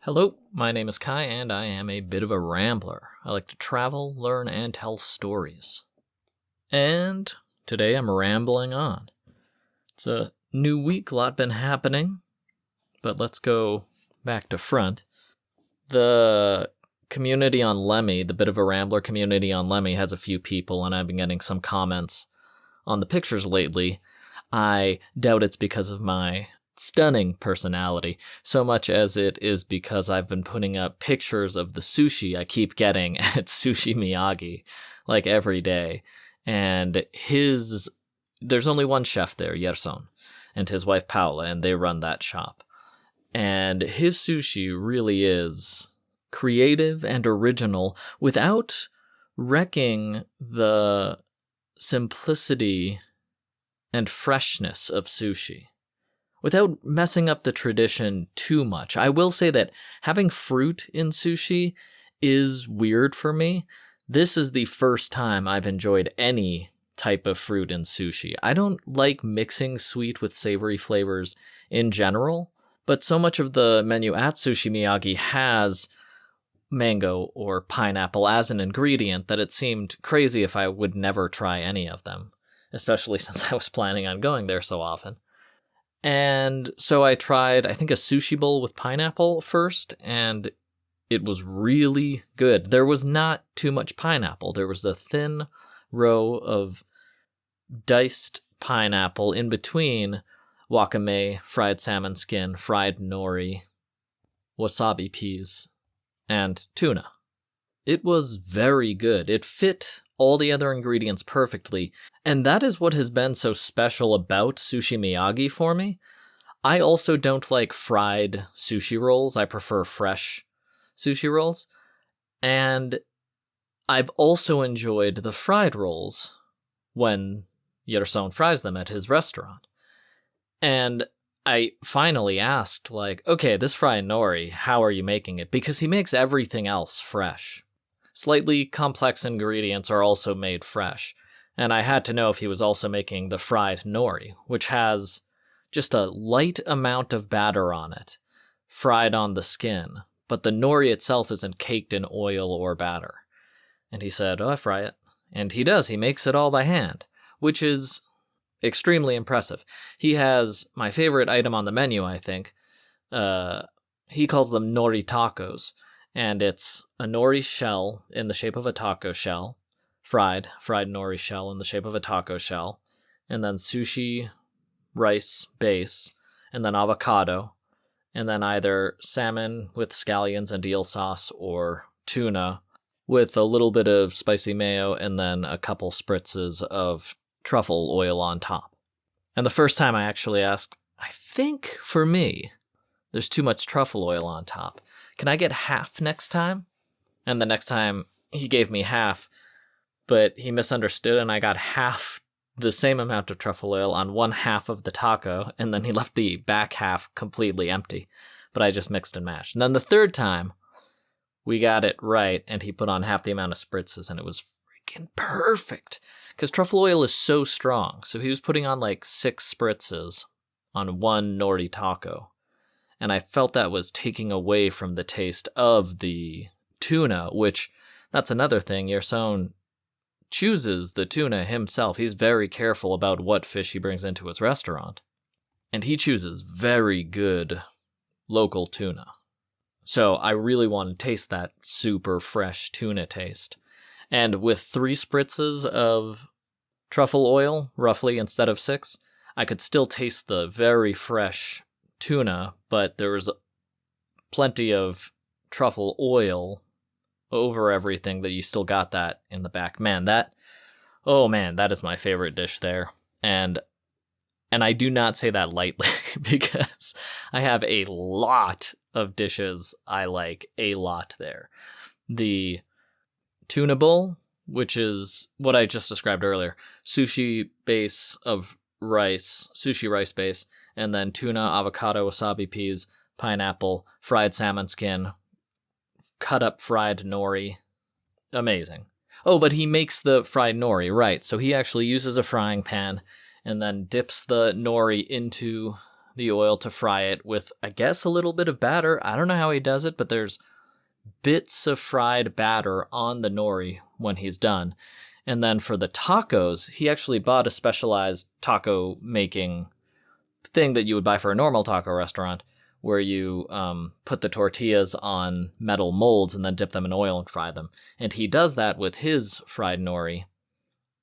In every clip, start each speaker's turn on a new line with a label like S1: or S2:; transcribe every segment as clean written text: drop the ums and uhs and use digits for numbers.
S1: Hello, my name is Kai, and I am a bit of a rambler. I like to travel, learn, and tell stories. And today I'm rambling on. It's a new week, a lot been happening, but let's go back to front. The community on Lemmy, the Bit of a Rambler community on Lemmy, has a few people, and I've been getting some comments on the pictures lately. I doubt it's because of my stunning personality, so much as it is because I've been putting up pictures of the sushi I keep getting at Sushi Miyagi, like every day. And there's only one chef there, Yerson, and his wife Paula, and they run that shop. And his sushi really is creative and original without wrecking the simplicity and freshness of sushi, without messing up the tradition too much. I will say that having fruit in sushi is weird for me. This is the first time I've enjoyed any type of fruit in sushi. I don't like mixing sweet with savory flavors in general, but so much of the menu at Sushi Miyagi has mango or pineapple as an ingredient that it seemed crazy if I would never try any of them, especially since I was planning on going there so often. And so I tried, I think, a sushi bowl with pineapple first, and it was really good. There was not too much pineapple. There was a thin row of diced pineapple in between wakame, fried salmon skin, fried nori, wasabi peas, and tuna. It was very good. It fit all the other ingredients perfectly, and that is what has been so special about Sushi Miyagi for me. I also don't like fried sushi rolls. I prefer fresh sushi rolls. And I've also enjoyed the fried rolls when Yerson fries them at his restaurant. And I finally asked, okay, this fried nori, how are you making it? Because he makes everything else fresh. Slightly complex ingredients are also made fresh. And I had to know if he was also making the fried nori, which has just a light amount of batter on it, fried on the skin, but the nori itself isn't caked in oil or batter. And he said, I fry it. And he does. He makes it all by hand, which is extremely impressive. He has my favorite item on the menu, I think. He calls them nori tacos, and it's a nori shell in the shape of a taco shell, fried nori shell in the shape of a taco shell, and then sushi rice base, and then avocado, and then either salmon with scallions and eel sauce or tuna with a little bit of spicy mayo and then a couple spritzes of truffle oil on top. And the first time I actually asked, I think for me, there's too much truffle oil on top. Can I get half next time? And the next time he gave me half, but he misunderstood and I got half the same amount of truffle oil on one half of the taco, and then he left the back half completely empty. But I just mixed and matched. And then the third time, we got it right, and he put on half the amount of spritzes, and it was freaking perfect. Because truffle oil is so strong, so he was putting on 6 spritzes on one nori taco. And I felt that was taking away from the taste of the tuna, which, that's another thing, Yerson chooses the tuna himself. He's very careful about what fish he brings into his restaurant. And he chooses very good local tuna. So I really want to taste that super fresh tuna taste. And with 3 spritzes of truffle oil, roughly, instead of 6, I could still taste the very fresh tuna, but there was plenty of truffle oil over everything that you still got that in the back. That is my favorite dish there. And I do not say that lightly because I have a lot of dishes I like a lot there. The tuna bowl, which is what I just described earlier, sushi base of rice, sushi rice base, and then tuna, avocado, wasabi peas, pineapple, fried salmon skin, cut up fried nori. Amazing. Oh, but he makes the fried nori, right. So he actually uses a frying pan and then dips the nori into the oil to fry it with, I guess, a little bit of batter. I don't know how he does it, but there's bits of fried batter on the nori when he's done. And then for the tacos, he actually bought a specialized taco making thing that you would buy for a normal taco restaurant, where you put the tortillas on metal molds and then dip them in oil and fry them. And he does that with his fried nori,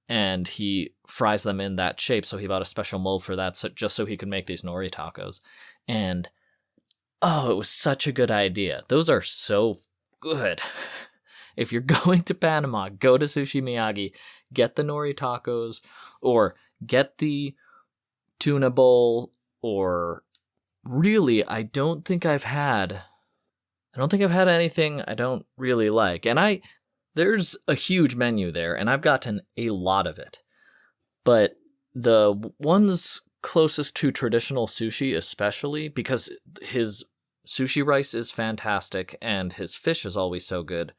S1: and he fries them in that shape. So he bought a special mold for that, just so he could make these nori tacos. And oh, it was such a good idea. Those are so good. If you're going to Panama, go to Sushi Miyagi, get the nori tacos, or get the tuna bowl, or really, I don't think I've had anything I don't really like. And there's a huge menu there, and I've gotten a lot of it. But the ones closest to traditional sushi, especially, because his sushi rice is fantastic and his fish is always so good,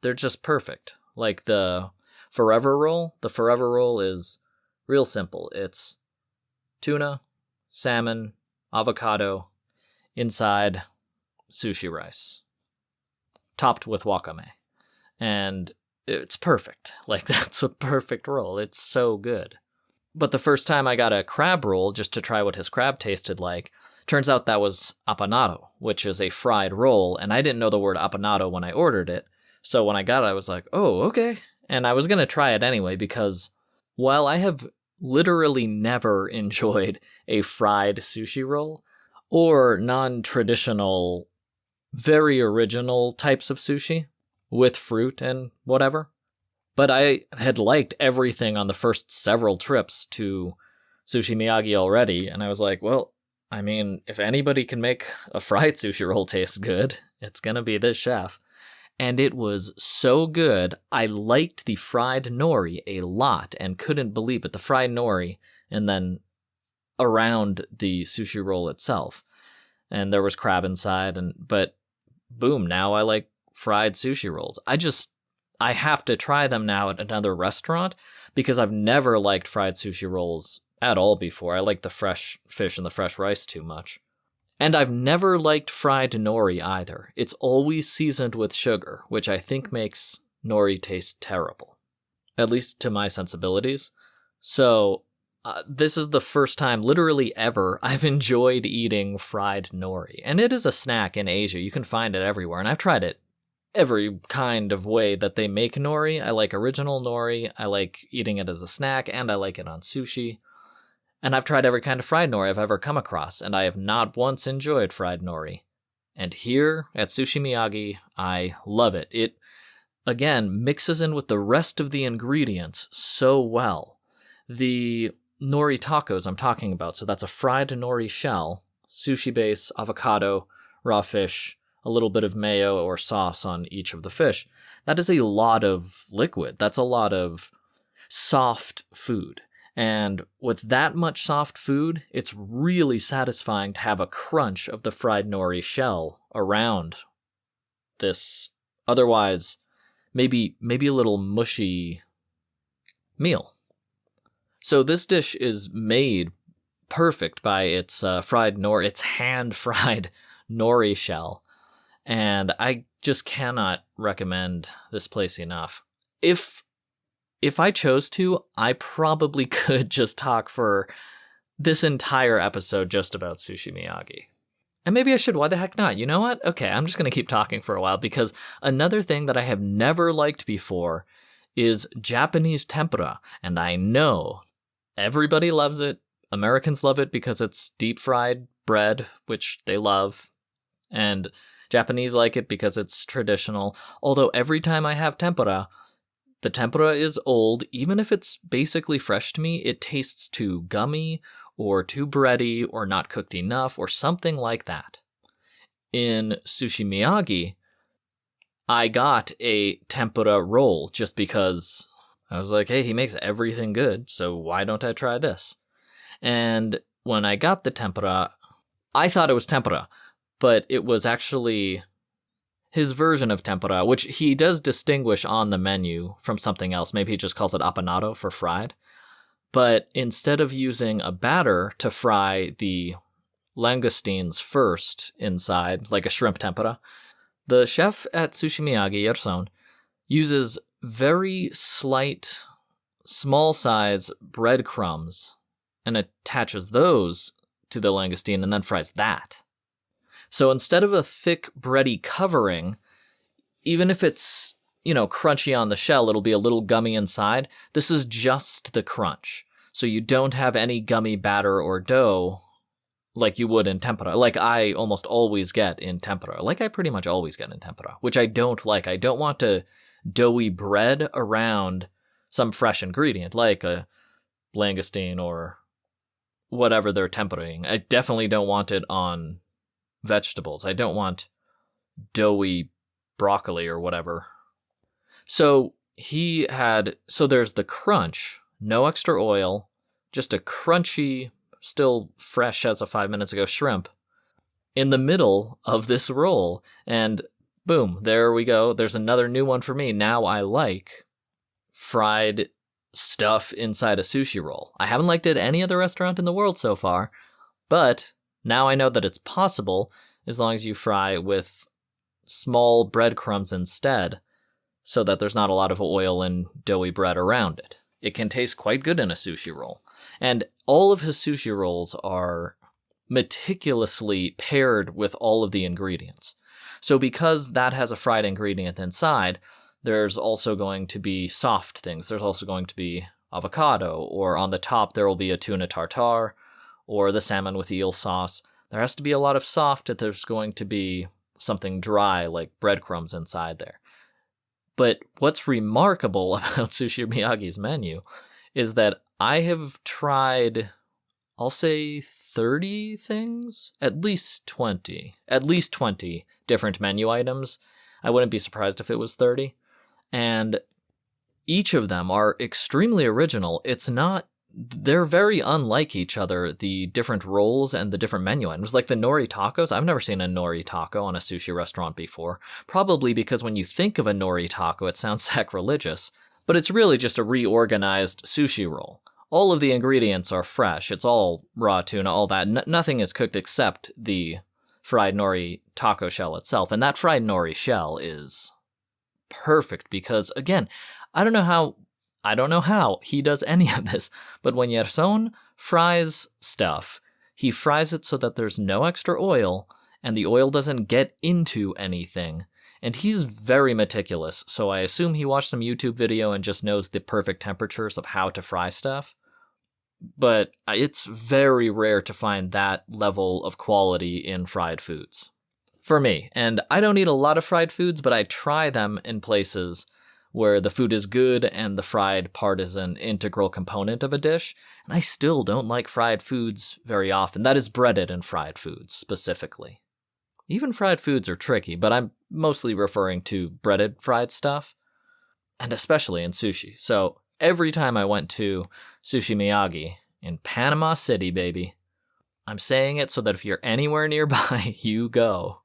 S1: they're just perfect. Like the forever roll is real simple. It's tuna, salmon, avocado, inside sushi rice, topped with wakame. And it's perfect. Like, that's a perfect roll. It's so good. But the first time I got a crab roll just to try what his crab tasted like, turns out that was apanado, which is a fried roll, and I didn't know the word apanado when I ordered it. So when I got it, I was like, oh, okay. And I was going to try it anyway, because while I have literally never enjoyed a fried sushi roll or non-traditional, very original types of sushi with fruit and whatever, but I had liked everything on the first several trips to Sushi Miyagi already, and I was like, well, I mean, if anybody can make a fried sushi roll taste good, it's going to be this chef. And it was so good. I liked the fried nori a lot and couldn't believe it. The fried nori, and then around the sushi roll itself. And there was crab inside, but boom, now I like fried sushi rolls. I have to try them now at another restaurant, because I've never liked fried sushi rolls at all before. I like the fresh fish and the fresh rice too much. And I've never liked fried nori either. It's always seasoned with sugar, which I think makes nori taste terrible, at least to my sensibilities. So this is the first time, literally ever, I've enjoyed eating fried nori. And it is a snack in Asia. You can find it everywhere. And I've tried it every kind of way that they make nori. I like original nori. I like eating it as a snack, and I like it on sushi. And I've tried every kind of fried nori I've ever come across, and I have not once enjoyed fried nori. And here at Sushi Miyagi, I love it. It, again, mixes in with the rest of the ingredients so well. The nori tacos I'm talking about, so that's a fried nori shell, sushi base, avocado, raw fish, a little bit of mayo or sauce on each of the fish. That is a lot of liquid. That's a lot of soft food. And with that much soft food, it's really satisfying to have a crunch of the fried nori shell around this otherwise maybe a little mushy meal. So this dish is made perfect by its its hand-fried nori shell. And I just cannot recommend this place enough. If I chose to, I probably could just talk for this entire episode just about Sushi Miyagi. And maybe I should. Why the heck not? You know what? Okay, I'm just going to keep talking for a while, because another thing that I have never liked before is Japanese tempura. And I know everybody loves it. Americans love it because it's deep-fried bread, which they love. And Japanese like it because it's traditional. Although every time I have tempura, the tempura is old. Even if it's basically fresh to me, it tastes too gummy or too bready or not cooked enough or something like that. In Sushi Miyagi, I got a tempura roll just because I was like, hey, he makes everything good, so why don't I try this? And when I got the tempura, I thought it was tempura, but it was actually his version of tempura, which he does distinguish on the menu from something else. Maybe he just calls it apanado for fried. But instead of using a batter to fry the langoustines first inside, like a shrimp tempura. The chef at Sushi Miyagi, Yerson, uses very slight, small size breadcrumbs and attaches those to the langoustine and then fries that. So instead of a thick, bready covering, even if it's, crunchy on the shell, it'll be a little gummy inside. This is just the crunch. So you don't have any gummy batter or dough like you would in tempura, like I almost always get in tempura, like I pretty much always get in tempura, which I don't like. I don't want to doughy bread around some fresh ingredient, like a langoustine or whatever they're tempurating. I definitely don't want it on vegetables. I don't want doughy broccoli or whatever. So there's the crunch, no extra oil, just a crunchy, still fresh as of 5 minutes ago shrimp in the middle of this roll. And boom, there we go. There's another new one for me. Now I like fried stuff inside a sushi roll. I haven't liked it at any other restaurant in the world so far, but now I know that it's possible as long as you fry with small breadcrumbs instead, so that there's not a lot of oil and doughy bread around it. It can taste quite good in a sushi roll. And all of his sushi rolls are meticulously paired with all of the ingredients. So because that has a fried ingredient inside, there's also going to be soft things. There's also going to be avocado, or on the top there will be a tuna tartare, or the salmon with eel sauce. There has to be a lot of soft if there's going to be something dry like breadcrumbs inside there. But what's remarkable about Sushi Miyagi's menu is that I have tried, I'll say 30 things, at least 20 different menu items. I wouldn't be surprised if it was 30. And each of them are extremely original. They're very unlike each other, the different rolls and the different menu items. Like the nori tacos, I've never seen a nori taco on a sushi restaurant before. Probably because when you think of a nori taco, it sounds sacrilegious. But it's really just a reorganized sushi roll. All of the ingredients are fresh. It's all raw tuna, all that. Nothing is cooked except the fried nori taco shell itself. And that fried nori shell is perfect because, again, I don't know how he does any of this, but when Yerson fries stuff, he fries it so that there's no extra oil and the oil doesn't get into anything. And he's very meticulous, so I assume he watched some YouTube video and just knows the perfect temperatures of how to fry stuff. But it's very rare to find that level of quality in fried foods. For me, and I don't eat a lot of fried foods, but I try them in places where the food is good and the fried part is an integral component of a dish, and I still don't like fried foods very often. That is breaded and fried foods, specifically. Even fried foods are tricky, but I'm mostly referring to breaded fried stuff, and especially in sushi. So every time I went to Sushi Miyagi in Panama City, baby, I'm saying it so that if you're anywhere nearby, you go.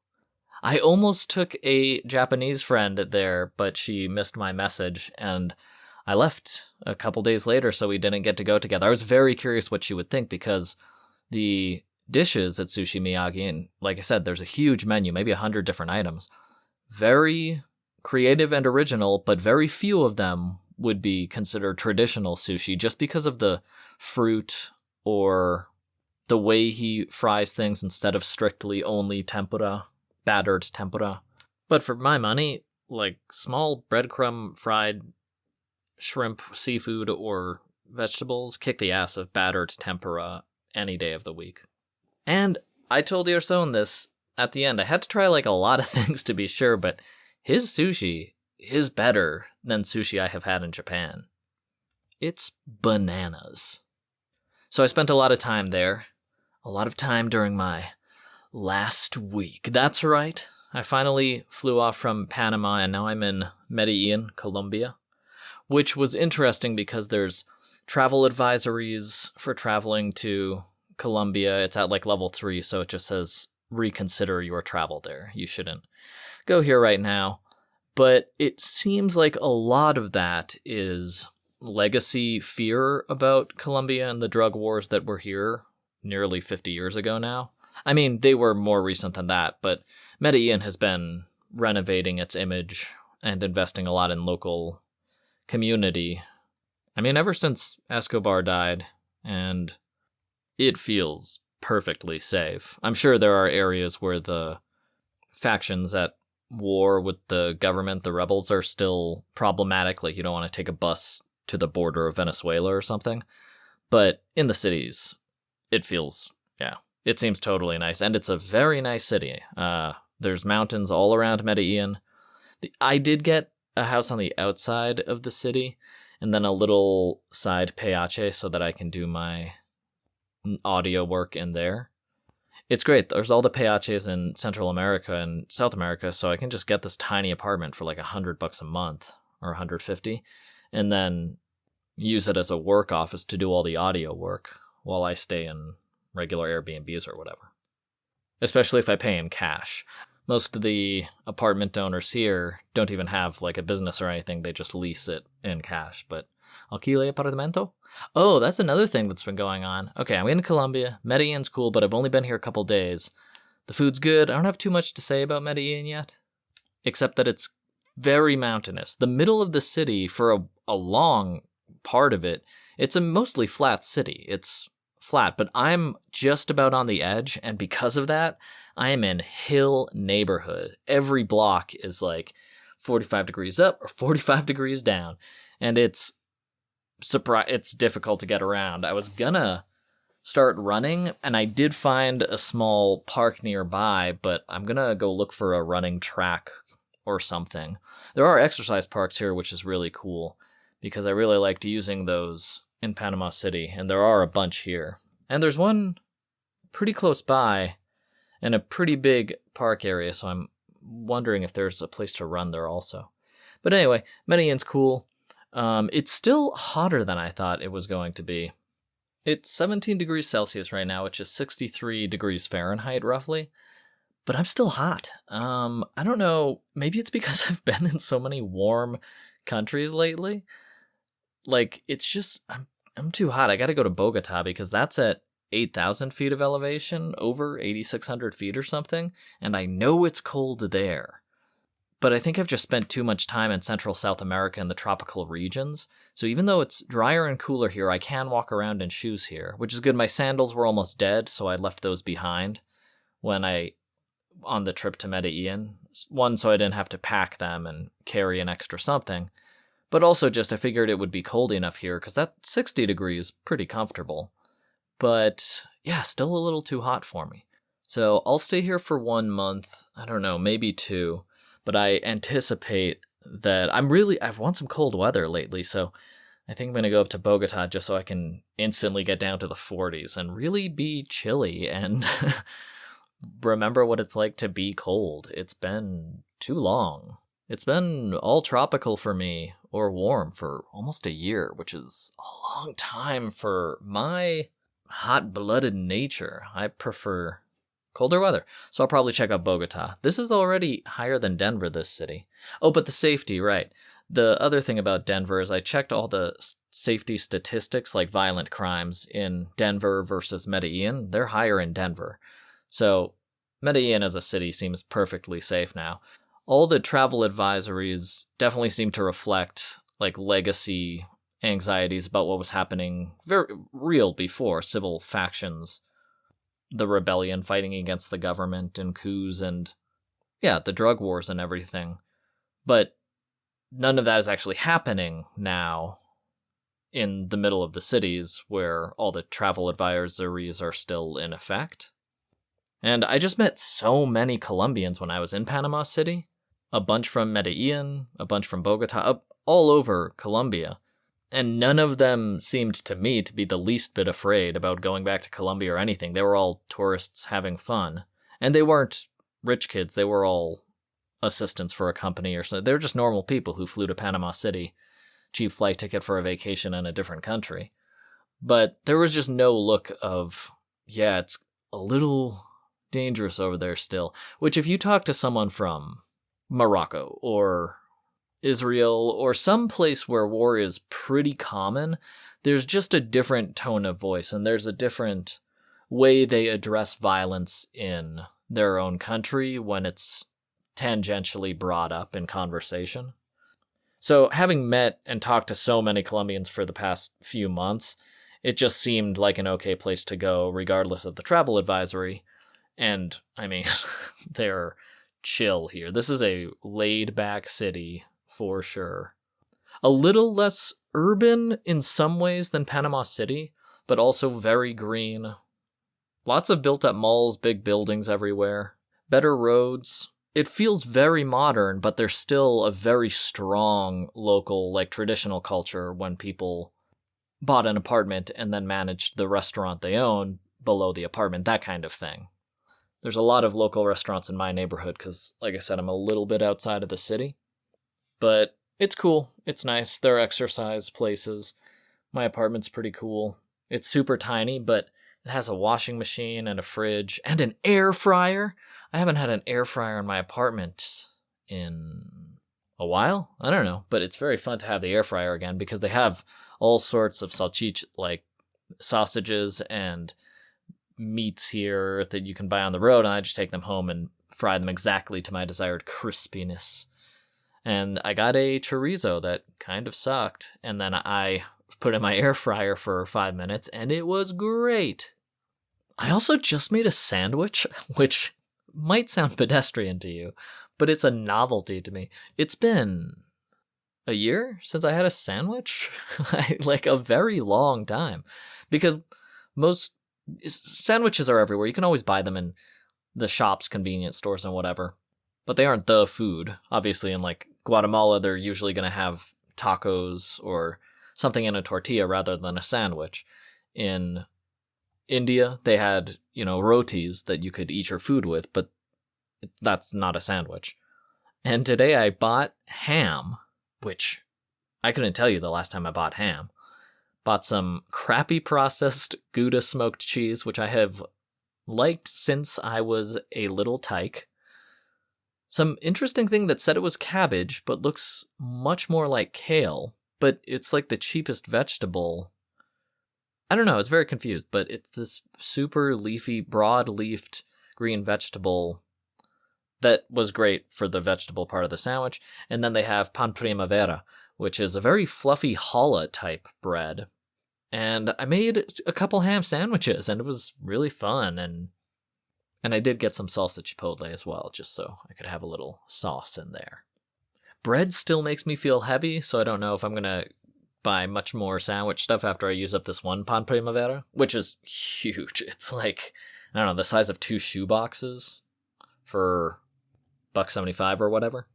S1: I almost took a Japanese friend there, but she missed my message, and I left a couple days later, so we didn't get to go together. I was very curious what she would think, because the dishes at Sushi Miyagi, and like I said, there's a huge menu, maybe 100 different items. Very creative and original, but very few of them would be considered traditional sushi just because of the fruit or the way he fries things instead of strictly only tempura, battered tempura. But for my money, like small breadcrumb fried shrimp, seafood, or vegetables kick the ass of battered tempura any day of the week. And I told Yerson this at the end. I had to try like a lot of things to be sure, but his sushi is better than sushi I have had in Japan. It's bananas. So I spent a lot of time there. A lot of time during my last week. That's right. I finally flew off from Panama and now I'm in Medellin, Colombia, which was interesting because there's travel advisories for traveling to Colombia. It's at like level 3, so it just says reconsider your travel there. You shouldn't go here right now. But it seems like a lot of that is legacy fear about Colombia and the drug wars that were here nearly 50 years ago now. I mean, they were more recent than that, but Medellin has been renovating its image and investing a lot in local community. I mean, ever since Escobar died, and it feels perfectly safe. I'm sure there are areas where the factions at war with the government, the rebels, are still problematic, like you don't want to take a bus to the border of Venezuela or something. But in the cities, it feels, yeah, it seems totally nice. And it's a very nice city. There's mountains all around Medellin. I did get a house on the outside of the city, and then a little side peache so that I can do my audio work in there. It's great. There's all the peaches in Central America and South America, so I can just get this tiny apartment for like $100 a month or 150, and then use it as a work office to do all the audio work while I stay in regular Airbnbs or whatever. Especially if I pay in cash. Most of the apartment owners here don't even have like a business or anything. They just lease it in cash. But alquile apartamento? Oh, that's another thing that's been going on. Okay, I'm in Colombia. Medellin's cool, but I've only been here a couple days. The food's good. I don't have too much to say about Medellin yet, except that it's very mountainous. The middle of the city, for a long part of it, it's a mostly flat city. It's flat, but I'm just about on the edge, and because of that, I am in hill neighborhood. Every block is like 45 degrees up or 45 degrees down, and it's difficult to get around. I was gonna start running, and I did find a small park nearby, but I'm gonna go look for a running track or something. There are exercise parks here, which is really cool, because I really liked using those in Panama City, and there are a bunch here. And there's one pretty close by, and a pretty big park area, so I'm wondering if there's a place to run there also. But anyway, Medellin's cool. It's still hotter than I thought it was going to be. It's 17 degrees Celsius right now, which is 63 degrees Fahrenheit, roughly. But I'm still hot. I don't know, maybe it's because I've been in so many warm countries lately. Like, it's just, I'm too hot. I gotta go to Bogota because that's at 8,000 feet of elevation, over 8,600 feet or something, and I know it's cold there. But I think I've just spent too much time in Central South America and the tropical regions, so even though it's drier and cooler here, I can walk around in shoes here, which is good. My sandals were almost dead, so I left those behind on the trip to Medellin. One, so I didn't have to pack them and carry an extra something, but also just I figured it would be cold enough here, because that 60 degrees pretty comfortable. But yeah, still a little too hot for me. So I'll stay here for 1 month, I don't know, maybe 2, but I anticipate that I want some cold weather lately, so I think I'm going to go up to Bogota just so I can instantly get down to the 40s and really be chilly and remember what it's like to be cold. It's been too long. It's been all tropical for me, or warm, for almost a year, which is a long time for my hot-blooded nature. I prefer colder weather, so I'll probably check out Bogota. This is already higher than Denver, this city. Oh, but the safety, right. The other thing about Denver is I checked all the safety statistics, like violent crimes, in Denver versus Medellin. They're higher in Denver. So Medellin as a city seems perfectly safe now. All the travel advisories definitely seem to reflect like legacy anxieties about what was happening very real before, civil factions, the rebellion fighting against the government and coups, and yeah, the drug wars and everything. But none of that is actually happening now in the middle of the cities where all the travel advisories are still in effect. And I just met so many Colombians when I was in Panama City. A bunch from Medellin, a bunch from Bogota, all over Colombia. And none of them seemed to me to be the least bit afraid about going back to Colombia or anything. They were all tourists having fun. And they weren't rich kids. They were all assistants for a company or so. They were just normal people who flew to Panama City, cheap flight ticket for a vacation in a different country. But there was just no look of, yeah, it's a little dangerous over there still. Which if you talk to someone from Morocco or Israel or some place where war is pretty common, there's just a different tone of voice, and there's a different way they address violence in their own country when it's tangentially brought up in conversation. So having met and talked to so many Colombians for the past few months, it just seemed like an okay place to go regardless of the travel advisory. And, I mean, they're chill here. This is a laid-back city for sure. A little less urban in some ways than Panama City, but also very green. Lots of built-up malls, big buildings everywhere. Better roads. It feels very modern, but there's still a very strong local, like, traditional culture when people bought an apartment and then managed the restaurant they own below the apartment, that kind of thing. There's a lot of local restaurants in my neighborhood because, like I said, I'm a little bit outside of the city. But it's cool. It's nice. There are exercise places. My apartment's pretty cool. It's super tiny, but it has a washing machine and a fridge and an air fryer. I haven't had an air fryer in my apartment in a while. I don't know, but it's very fun to have the air fryer again because they have all sorts of salchicha, like sausages and meats here that you can buy on the road, and I just take them home and fry them exactly to my desired crispiness. And I got a chorizo that kind of sucked, and then I put it in my air fryer for 5 minutes, and it was great. I also just made a sandwich, which might sound pedestrian to you, but it's a novelty to me. It's been a year since I had a sandwich, like a very long time, because most sandwiches are everywhere. You can always buy them in the shops, convenience stores, and whatever, but they aren't the food. Obviously, in like Guatemala, they're usually going to have tacos or something in a tortilla rather than a sandwich. In India, they had, rotis that you could eat your food with, but that's not a sandwich. And today I bought ham, which I couldn't tell you the last time I bought ham. Bought some crappy processed Gouda smoked cheese, which I have liked since I was a little tyke. Some interesting thing that said it was cabbage, but looks much more like kale, but it's like the cheapest vegetable. I don't know, it's very confused, but it's this super leafy, broad-leafed green vegetable that was great for the vegetable part of the sandwich. And then they have pan primavera, which is a very fluffy challah type bread. And I made a couple ham sandwiches, and it was really fun. And I did get some salsa chipotle as well, just so I could have a little sauce in there. Bread still makes me feel heavy, so I don't know if I'm going to buy much more sandwich stuff after I use up this one pan primavera, which is huge. It's like, I don't know, the size of 2 shoe boxes for $1.75 or whatever.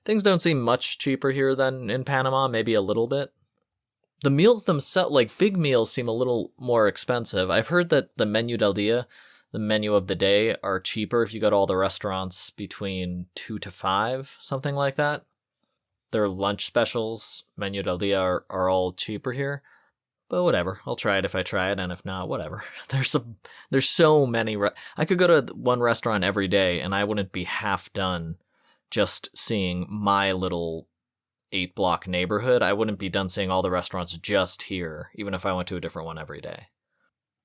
S1: Things don't seem much cheaper here than in Panama, maybe a little bit. The meals themselves, like big meals, seem a little more expensive. I've heard that the menu del dia, the menu of the day, are cheaper if you go to all the restaurants between 2 to 5, something like that. Their lunch specials, menu del dia, are all cheaper here. But whatever, I'll try it if I try it, and if not, whatever. There's so many. I could go to one restaurant every day, and I wouldn't be half done just seeing my little 8-block neighborhood. I wouldn't be done seeing all the restaurants just here, even if I went to a different one every day.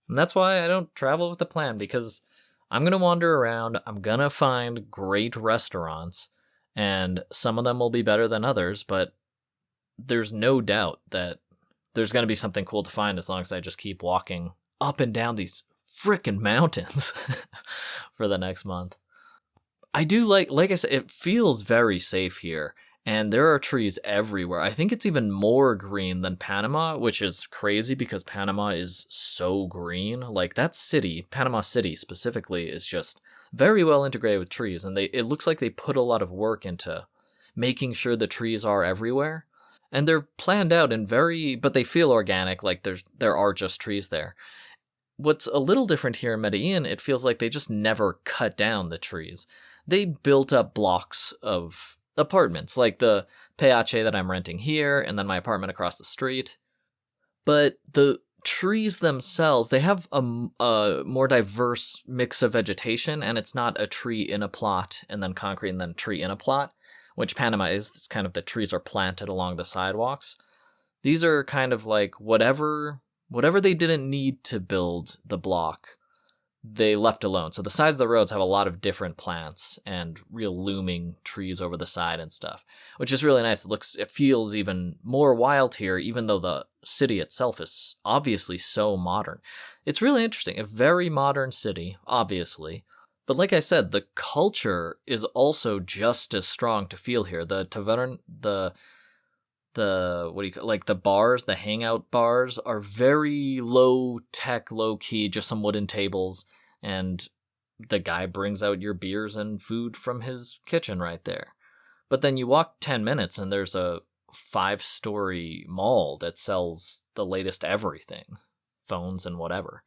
S1: And that's why I don't travel with a plan, because I'm going to wander around, I'm going to find great restaurants, and some of them will be better than others, but there's no doubt that there's going to be something cool to find as long as I just keep walking up and down these frickin' mountains for the next month. I do like I said, it feels very safe here, and there are trees everywhere. I think it's even more green than Panama, which is crazy because Panama is so green. Like that city, Panama City specifically, is just very well integrated with trees, and it looks like they put a lot of work into making sure the trees are everywhere. And they're planned out but they feel organic, like there are just trees there. What's a little different here in Medellin, it feels like they just never cut down the trees. They built up blocks of apartments, like the PH that I'm renting here, and then my apartment across the street. But the trees themselves, they have a more diverse mix of vegetation, and it's not a tree in a plot, and then concrete, and then tree in a plot, which Panama is. It's kind of the trees are planted along the sidewalks. These are kind of like whatever they didn't need to build the block, they left alone. So the sides of the roads have a lot of different plants and real looming trees over the side and stuff, which is really nice. It feels even more wild here, even though the city itself is obviously so modern. It's really interesting. A very modern city, obviously. But like I said, the culture is also just as strong to feel here. The tavern, what do you call, like the bars, the hangout bars are very low tech, low key, just some wooden tables, and the guy brings out your beers and food from his kitchen right there. But then you walk 10 minutes and there's a 5-story mall that sells the latest everything, phones and whatever.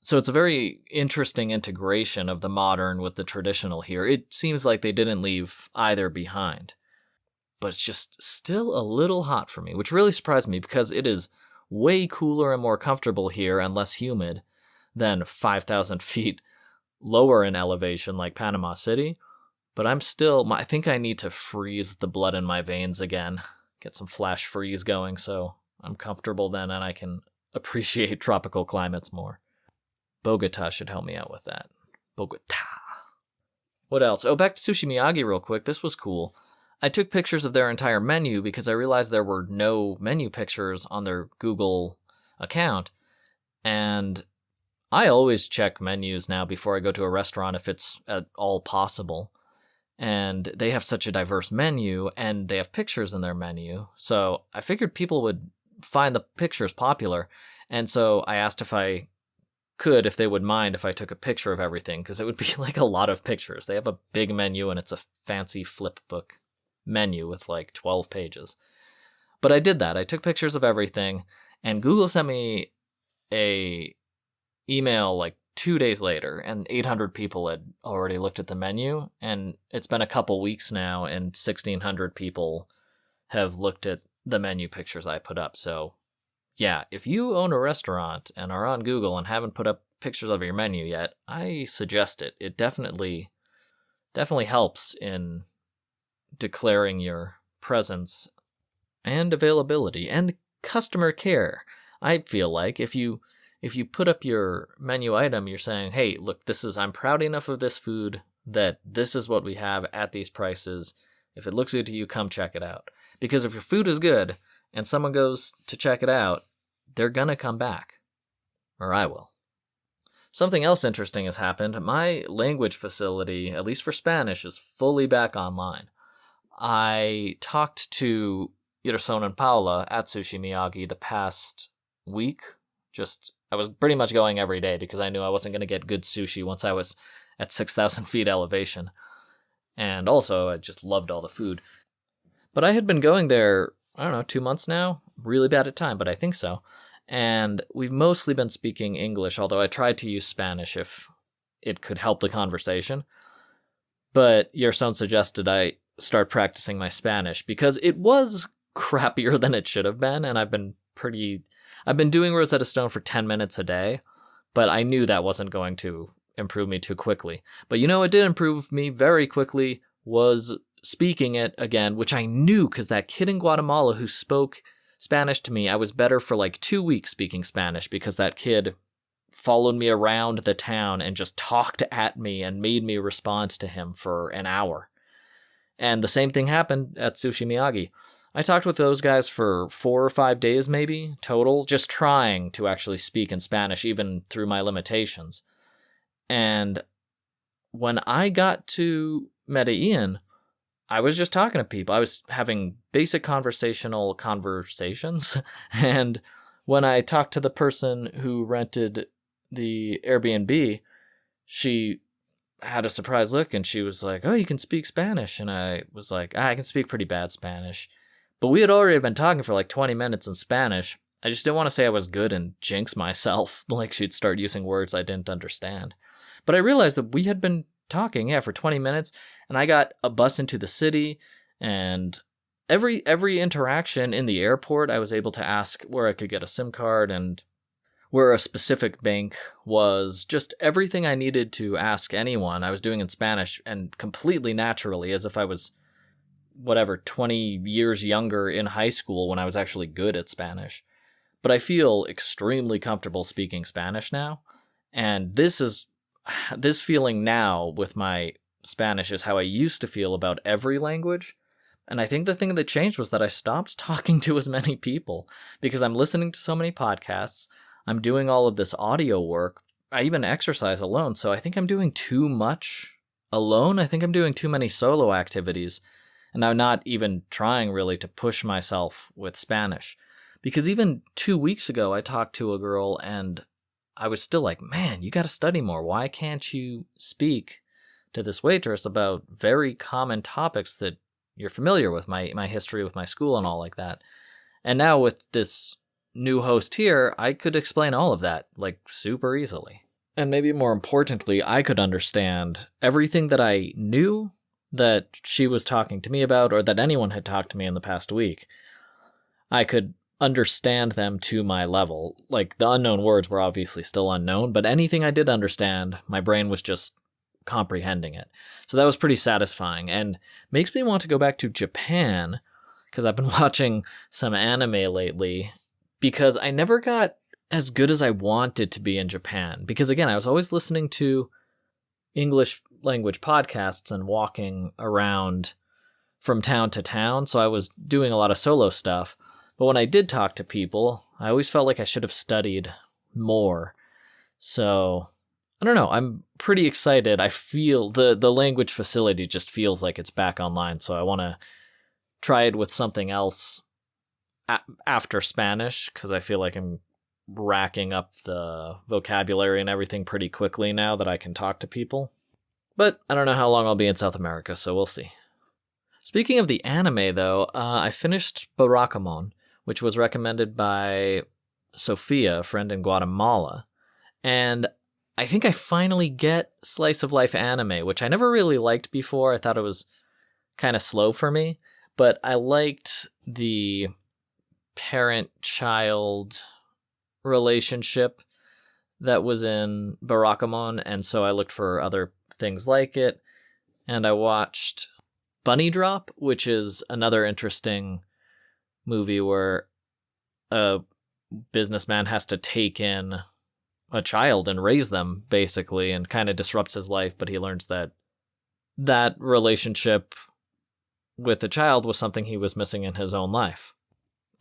S1: So it's a very interesting integration of the modern with the traditional here. It seems like they didn't leave either behind. But it's just still a little hot for me, which really surprised me because it is way cooler and more comfortable here and less humid than 5,000 feet lower in elevation like Panama City. But I think I need to freeze the blood in my veins again, get some flash freeze going so I'm comfortable then and I can appreciate tropical climates more. Bogota should help me out with that. Bogota. What else? Oh, back to Sushi Miyagi real quick. This was cool. I took pictures of their entire menu because I realized there were no menu pictures on their Google account. And I always check menus now before I go to a restaurant if it's at all possible. And they have such a diverse menu and they have pictures in their menu. So I figured people would find the pictures popular. And so I asked if they would mind if I took a picture of everything, because it would be like a lot of pictures. They have a big menu and it's a fancy flip book menu with like 12 pages. But I did that. I took pictures of everything, and Google sent me a email like 2 days later, and 800 people had already looked at the menu, and it's been a couple weeks now, and 1,600 people have looked at the menu pictures I put up. So yeah, if you own a restaurant and are on Google and haven't put up pictures of your menu yet, I suggest it. It definitely helps in declaring your presence and availability and customer care. I feel like if you put up your menu item, you're saying, hey, look, I'm proud enough of this food that this is what we have at these prices. If it looks good to you, come check it out. Because if your food is good and someone goes to check it out, they're gonna come back. Or I will. Something else interesting has happened. My language facility, at least for Spanish, is fully back online. I talked to Yerson and Paula at Sushi Miyagi the past week. I was pretty much going every day because I knew I wasn't going to get good sushi once I was at 6,000 feet elevation. And also, I just loved all the food. But I had been going there, 2 months now. Really bad at time, but I think so. And we've mostly been speaking English, although I tried to use Spanish if it could help the conversation. But Yerson suggested I start practicing my Spanish because it was crappier than it should have been, and I've been doing Rosetta Stone for 10 minutes a day, but I knew that wasn't going to improve me too quickly. But it did improve me very quickly was speaking it again, which I knew because that kid in Guatemala who spoke Spanish to me, I was better for like 2 weeks speaking Spanish because that kid followed me around the town and just talked at me and made me respond to him for an hour. And the same thing happened at Sushi Miyagi. I talked with those guys for 4 or 5 days maybe, total, just trying to actually speak in Spanish, even through my limitations. And when I got to Medellin, I was just talking to people. I was having basic conversations. And when I talked to the person who rented the Airbnb, she had a surprised look and she was like, oh, you can speak Spanish. And I was like, I can speak pretty bad Spanish. But we had already been talking for like 20 minutes in Spanish. I just didn't want to say I was good and jinx myself, like she'd start using words I didn't understand. But I realized that we had been talking, for 20 minutes, and I got a bus into the city, and every interaction in the airport, I was able to ask where I could get a SIM card and where a specific bank was. Just everything I needed to ask anyone, I was doing in Spanish, and completely naturally, as if I was, 20 years younger in high school when I was actually good at Spanish. But I feel extremely comfortable speaking Spanish now, and this is this feeling now with my Spanish is how I used to feel about every language. And I think the thing that changed was that I stopped talking to as many people because I'm listening to so many podcasts. I'm doing all of this audio work. I even exercise alone. So I think I'm doing too much alone. I think I'm doing too many solo activities. And I'm not even trying really to push myself with Spanish. Because even 2 weeks ago, I talked to a girl and I was still like, man, you got to study more. Why can't you speak to this waitress about very common topics that you're familiar with, my history with my school and all like that? And now with this new host here, I could explain all of that, like, super easily. And maybe more importantly, I could understand everything that I knew that she was talking to me about or that anyone had talked to me in the past week. I could understand them to my level. Like, the unknown words were obviously still unknown, but anything I did understand, my brain was just comprehending it. So that was pretty satisfying and makes me want to go back to Japan because I've been watching some anime lately because I never got as good as I wanted to be in Japan. Because again, I was always listening to English language podcasts and walking around from town to town. So I was doing a lot of solo stuff. But when I did talk to people, I always felt like I should have studied more. So, I don't know. I'm pretty excited. I feel the language facility just feels like it's back online. So I want to try it with something else after Spanish, because I feel like I'm racking up the vocabulary and everything pretty quickly now that I can talk to people. But I don't know how long I'll be in South America, so we'll see. Speaking of the anime, though, I finished Barakamon, which was recommended by Sophia, a friend in Guatemala. And I think I finally get slice of life anime, which I never really liked before. I thought it was kind of slow for me, but I liked the parent-child relationship that was in Barakamon, and so I looked for other things like it. And I watched Bunny Drop, which is another interesting movie where a businessman has to take in a child and raise them, basically, and kind of disrupts his life, but he learns that that relationship with the child was something he was missing in his own life.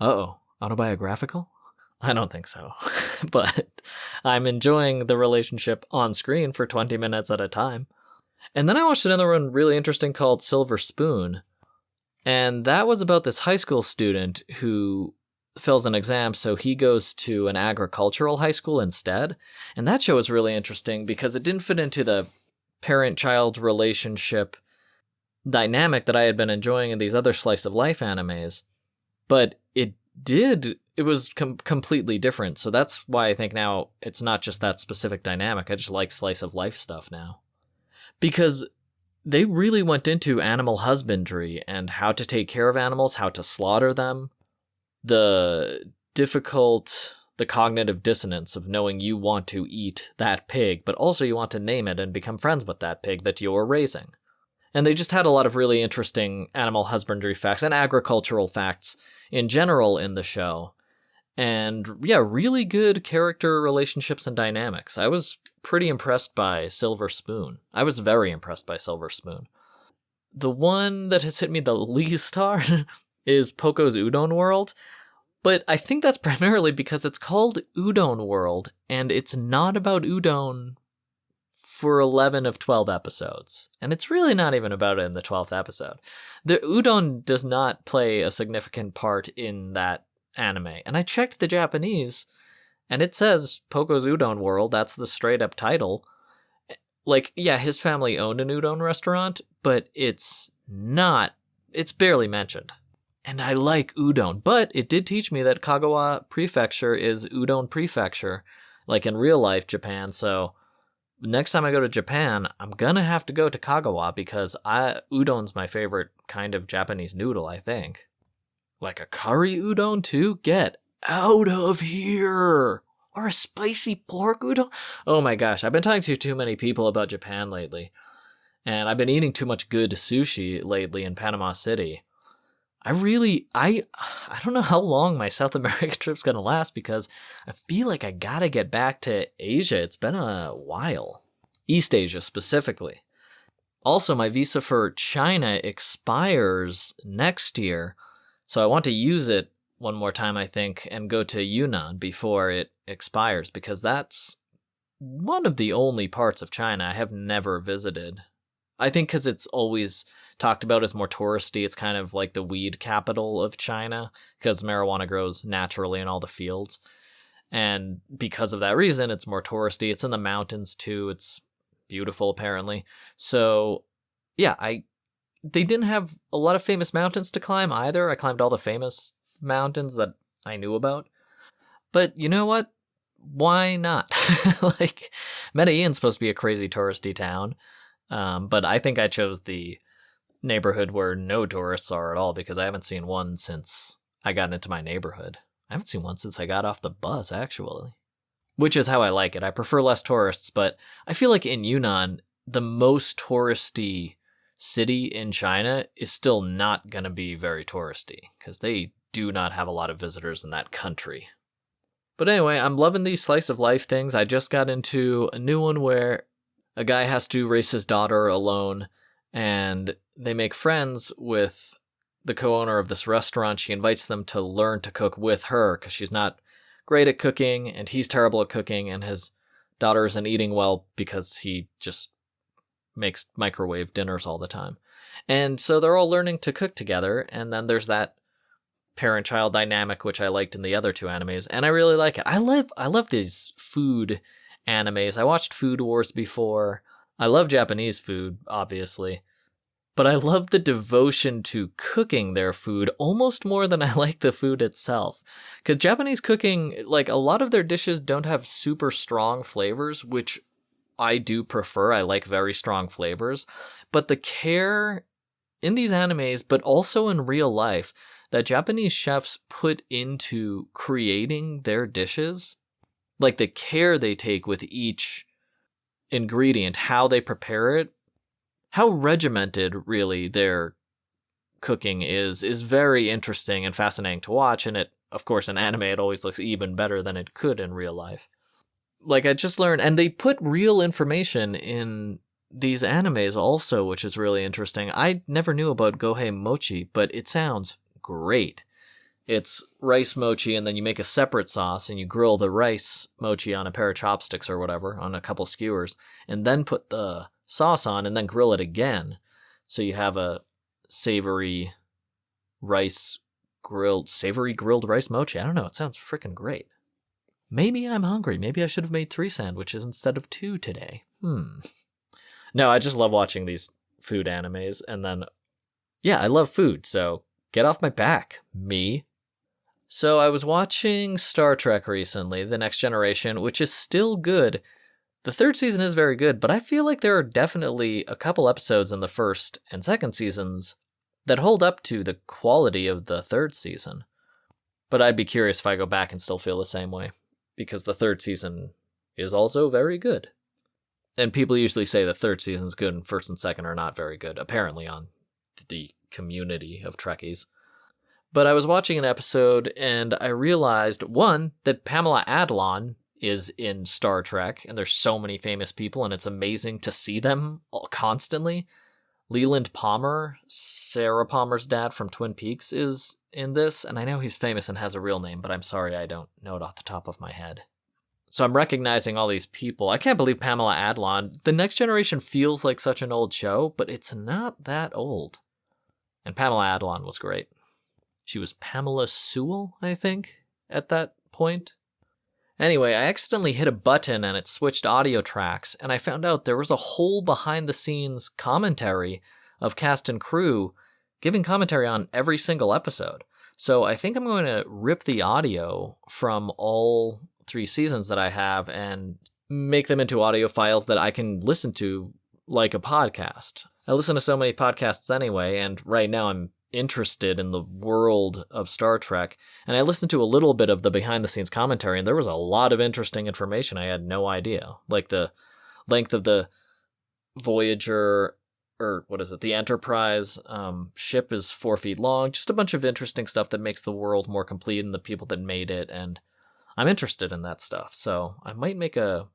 S1: Uh-oh, autobiographical? I don't think so. But I'm enjoying the relationship on screen for 20 minutes at a time. And then I watched another one really interesting called Silver Spoon. And that was about this high school student who fails an exam, so he goes to an agricultural high school instead. And that show was really interesting because it didn't fit into the parent-child relationship dynamic that I had been enjoying in these other slice of life animes. But it was completely different. So that's why I think now it's not just that specific dynamic. I just like slice of life stuff now. Because they really went into animal husbandry and how to take care of animals, how to slaughter them, the cognitive dissonance of knowing you want to eat that pig, but also you want to name it and become friends with that pig that you're raising. And they just had a lot of really interesting animal husbandry facts and agricultural facts in general in the show. And yeah, really good character relationships and dynamics. I was pretty impressed by Silver Spoon. I was very impressed by Silver Spoon. The one that has hit me the least hard is Poco's Udon World, but I think that's primarily because it's called Udon World, and it's not about udon for 11 of 12 episodes. And it's really not even about it in the 12th episode. The udon does not play a significant part in that anime. And I checked the Japanese, and it says Poco's Udon World. That's the straight up title. Like, yeah, his family owned an udon restaurant, but it's barely mentioned. And I like udon, but it did teach me that Kagawa Prefecture is Udon Prefecture, like in real life Japan. So next time I go to Japan, I'm gonna have to go to Kagawa because udon's my favorite kind of Japanese noodle, I think. Like a curry udon too? Get out of here! Or a spicy pork udon? Oh my gosh, I've been talking to too many people about Japan lately. And I've been eating too much good sushi lately in Panama City. I don't know how long my South America trip's gonna last because I feel like I gotta get back to Asia. It's been a while. East Asia specifically. Also, my visa for China expires next year, so I want to use it one more time, I think, and go to Yunnan before it expires, because that's one of the only parts of China I have never visited. I think because it's always talked about as more touristy, it's kind of like the weed capital of China, because marijuana grows naturally in all the fields. And because of that reason, it's more touristy. It's in the mountains too. It's beautiful, apparently. So, yeah, they didn't have a lot of famous mountains to climb either. I climbed all the famous mountains that I knew about. But you know what? Why not? Like, Medellin's supposed to be a crazy touristy town, but I think I chose the neighborhood where no tourists are at all, because I haven't seen one since I got into my neighborhood. I haven't seen one since I got off the bus, actually. Which is how I like it. I prefer less tourists, but I feel like in Yunnan, the most touristy city in China is still not going to be very touristy, because they do not have a lot of visitors in that country. But anyway, I'm loving these slice of life things. I just got into a new one where a guy has to raise his daughter alone, and they make friends with the co-owner of this restaurant. She invites them to learn to cook with her, because she's not great at cooking, and he's terrible at cooking, and his daughter isn't eating well because he just makes microwave dinners all the time. And so they're all learning to cook together, and then there's that parent-child dynamic, which I liked in the other two animes, and I really like it. I love these food animes. I watched Food Wars before. I love Japanese food, obviously, but I love the devotion to cooking their food almost more than I like the food itself. Because Japanese cooking, like, a lot of their dishes don't have super strong flavors, which I do prefer. I like very strong flavors. But the care in these animes, but also in real life, that Japanese chefs put into creating their dishes, like the care they take with each ingredient, how they prepare it, how regimented really their cooking is very interesting and fascinating to watch. And it, of course, in anime, it always looks even better than it could in real life. Like, I just learned, and they put real information in these animes also, which is really interesting. I never knew about Gohei Mochi, but it sounds great. It's rice mochi, and then you make a separate sauce, and you grill the rice mochi on a pair of chopsticks or whatever, on a couple skewers, and then put the sauce on, and then grill it again. So you have a savory grilled rice mochi. I don't know, it sounds freaking great. Maybe I'm hungry. Maybe I should have made 3 sandwiches instead of 2 today. No, I just love watching these food animes, and then, yeah, I love food, so get off my back, me. So I was watching Star Trek recently, The Next Generation, which is still good. The 3rd season is very good, but I feel like there are definitely a couple episodes in the 1st and 2nd seasons that hold up to the quality of the 3rd season. But I'd be curious if I go back and still feel the same way, because the 3rd season is also very good. And people usually say the 3rd season is good and 1st and 2nd are not very good, apparently on the community of Trekkies. But I was watching an episode and I realized, one, that Pamela Adlon is in Star Trek, and there's so many famous people, and it's amazing to see them constantly. Leland Palmer, Sarah Palmer's dad from Twin Peaks, is in this, and I know he's famous and has a real name, but I'm sorry I don't know it off the top of my head. So I'm recognizing all these people. I can't believe Pamela Adlon. The Next Generation feels like such an old show, but it's not that old. And Pamela Adlon was great. She was Pamela Sewell, I think, at that point. Anyway, I accidentally hit a button and it switched audio tracks, and I found out there was a whole behind-the-scenes commentary of cast and crew giving commentary on every single episode. So I think I'm going to rip the audio from all 3 seasons that I have and make them into audio files that I can listen to like a podcast. I listen to so many podcasts anyway, and right now I'm interested in the world of Star Trek, and I listened to a little bit of the behind-the-scenes commentary, and there was a lot of interesting information I had no idea. Like the length of the Voyager, or what is it, the Enterprise ship is 4 feet long, just a bunch of interesting stuff that makes the world more complete and the people that made it, and I'm interested in that stuff, so I might make a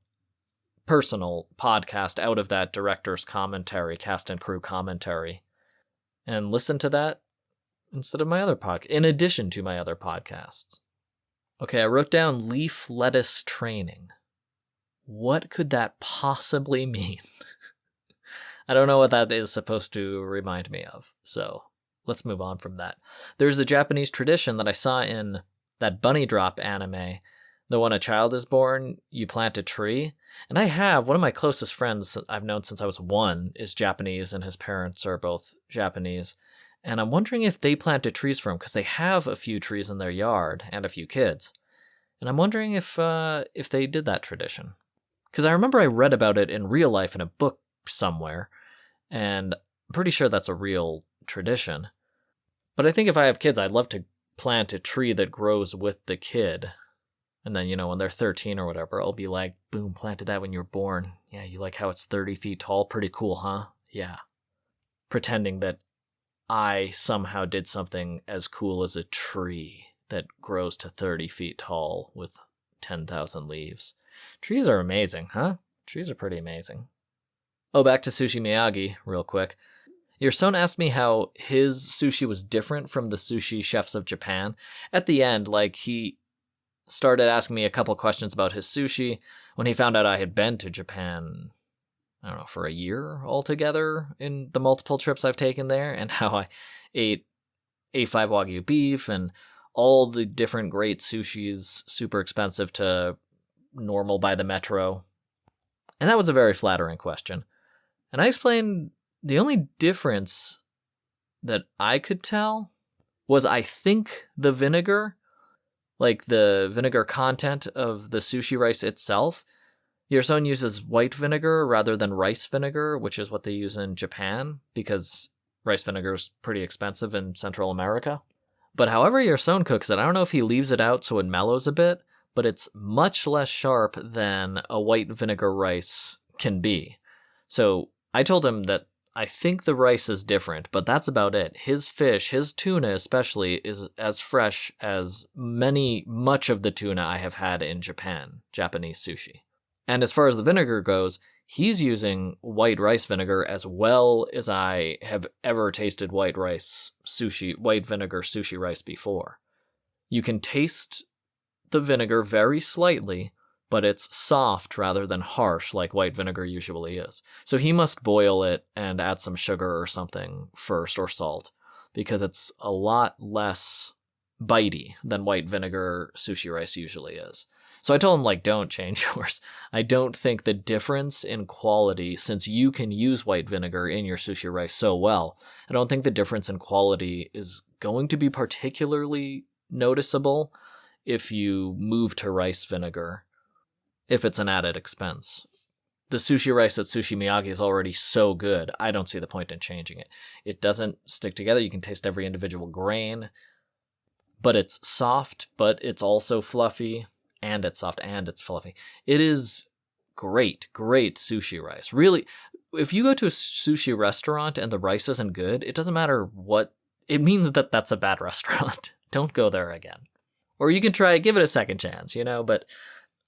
S1: personal podcast out of that director's commentary, cast and crew commentary, and listen to that instead of my other podcast, in addition to my other podcasts. Okay, I wrote down leaf lettuce training. What could that possibly mean? I don't know what that is supposed to remind me of, so let's move on from that. There's a Japanese tradition that I saw in that bunny drop anime, the when a child is born, you plant a tree. And I have, one of my closest friends I've known since I was 1 is Japanese, and his parents are both Japanese. And I'm wondering if they planted trees for him, because they have a few trees in their yard and a few kids. And I'm wondering if they did that tradition. Because I remember I read about it in real life in a book somewhere, and I'm pretty sure that's a real tradition. But I think if I have kids, I'd love to plant a tree that grows with the kid. And then, when they're 13 or whatever, I'll be like, boom, planted that when you were born. Yeah, you like how it's 30 feet tall? Pretty cool, huh? Yeah. Pretending that I somehow did something as cool as a tree that grows to 30 feet tall with 10,000 leaves. Trees are amazing, huh? Trees are pretty amazing. Oh, back to Sushi Miyagi, real quick. Your son asked me how his sushi was different from the sushi chefs of Japan. At the end, he started asking me a couple questions about his sushi when he found out I had been to Japan, I don't know, for a year altogether in the multiple trips I've taken there, and how I ate A5 Wagyu beef and all the different great sushis, super expensive to normal by the metro. And that was a very flattering question. And I explained the only difference that I could tell was, I think, the vinegar, the vinegar content of the sushi rice itself. Your son uses white vinegar rather than rice vinegar, which is what they use in Japan, because rice vinegar is pretty expensive in Central America. But however your son cooks it, I don't know if he leaves it out so it mellows a bit, but it's much less sharp than a white vinegar rice can be. So I told him that I think the rice is different, but that's about it. His fish, his tuna especially, is as fresh as much of the tuna I have had in Japan, Japanese sushi. And as far as the vinegar goes, he's using white rice vinegar as well as I have ever tasted white vinegar sushi rice before. You can taste the vinegar very slightly, but it's soft rather than harsh like white vinegar usually is. So he must boil it and add some sugar or something first, or salt, because it's a lot less bitey than white vinegar sushi rice usually is. So I told him, don't change yours. I don't think the difference in quality, since you can use white vinegar in your sushi rice so well, I don't think the difference in quality is going to be particularly noticeable if you move to rice vinegar, if it's an added expense. The sushi rice at Sushi Miyagi is already so good, I don't see the point in changing it. It doesn't stick together. You can taste every individual grain, but it's soft, but it's also fluffy, and it's soft, and it's fluffy. It is great sushi rice. Really, if you go to a sushi restaurant and the rice isn't good, it doesn't matter what, it means that that's a bad restaurant. Don't go there again. Or you can give it a second chance, but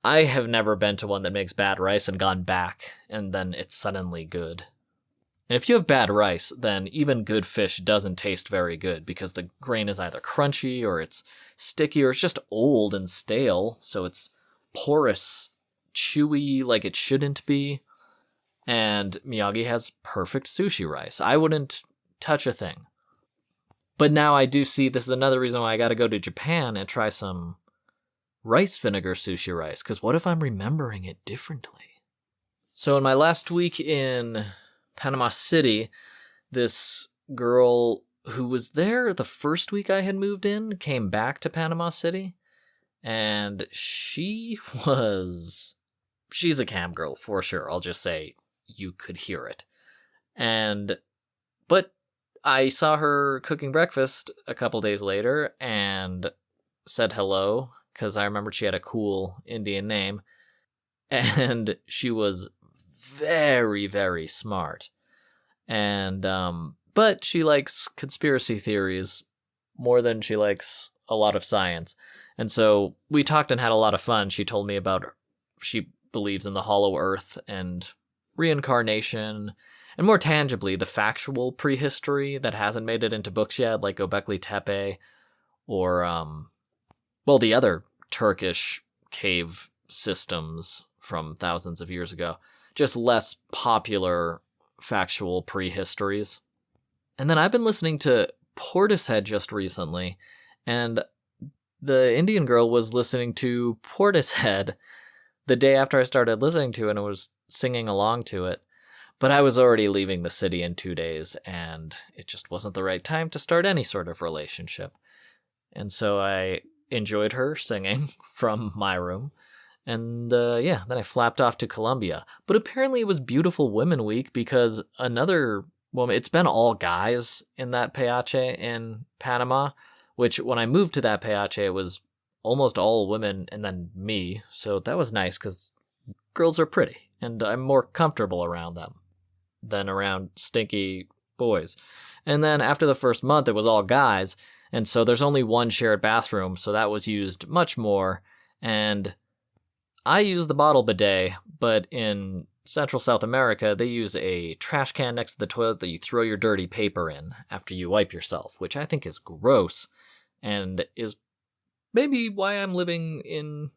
S1: I have never been to one that makes bad rice and gone back, and then it's suddenly good. And if you have bad rice, then even good fish doesn't taste very good, because the grain is either crunchy, or it's sticky, or it's just old and stale, so it's porous, chewy like it shouldn't be. And Miyagi has perfect sushi rice. I wouldn't touch a thing. But now I do see, this is another reason why I gotta go to Japan and try some rice vinegar sushi rice, because what if I'm remembering it differently? So in my last week in Panama City, this girl who was there the first week I had moved in came back to Panama City, and she's a cam girl for sure. I'll just say you could hear it. But I saw her cooking breakfast a couple days later and said hello, because I remembered she had a cool Indian name, and she was very, very smart. And, but she likes conspiracy theories more than she likes a lot of science. And so we talked and had a lot of fun. She told me about, she believes in the hollow earth and reincarnation, and more tangibly, the factual prehistory that hasn't made it into books yet, like Göbekli Tepe, or, the other Turkish cave systems from thousands of years ago. Just less popular factual prehistories. And then I've been listening to Portishead just recently, and the Indian girl was listening to Portishead the day after I started listening to it and was singing along to it. But I was already leaving the city in 2 days, and it just wasn't the right time to start any sort of relationship. And so I enjoyed her singing from my room. And then I flapped off to Colombia. But apparently it was Beautiful Women Week because another woman, it's been all guys in that peache in Panama, which when I moved to that peache, it was almost all women and then me. So that was nice because girls are pretty and I'm more comfortable around them than around stinky boys. And then after the first month, it was all guys. And so there's only one shared bathroom. So that was used much more. And I use the bottle bidet, but in Central South America, they use a trash can next to the toilet that you throw your dirty paper in after you wipe yourself, which I think is gross and is maybe why I'm living in,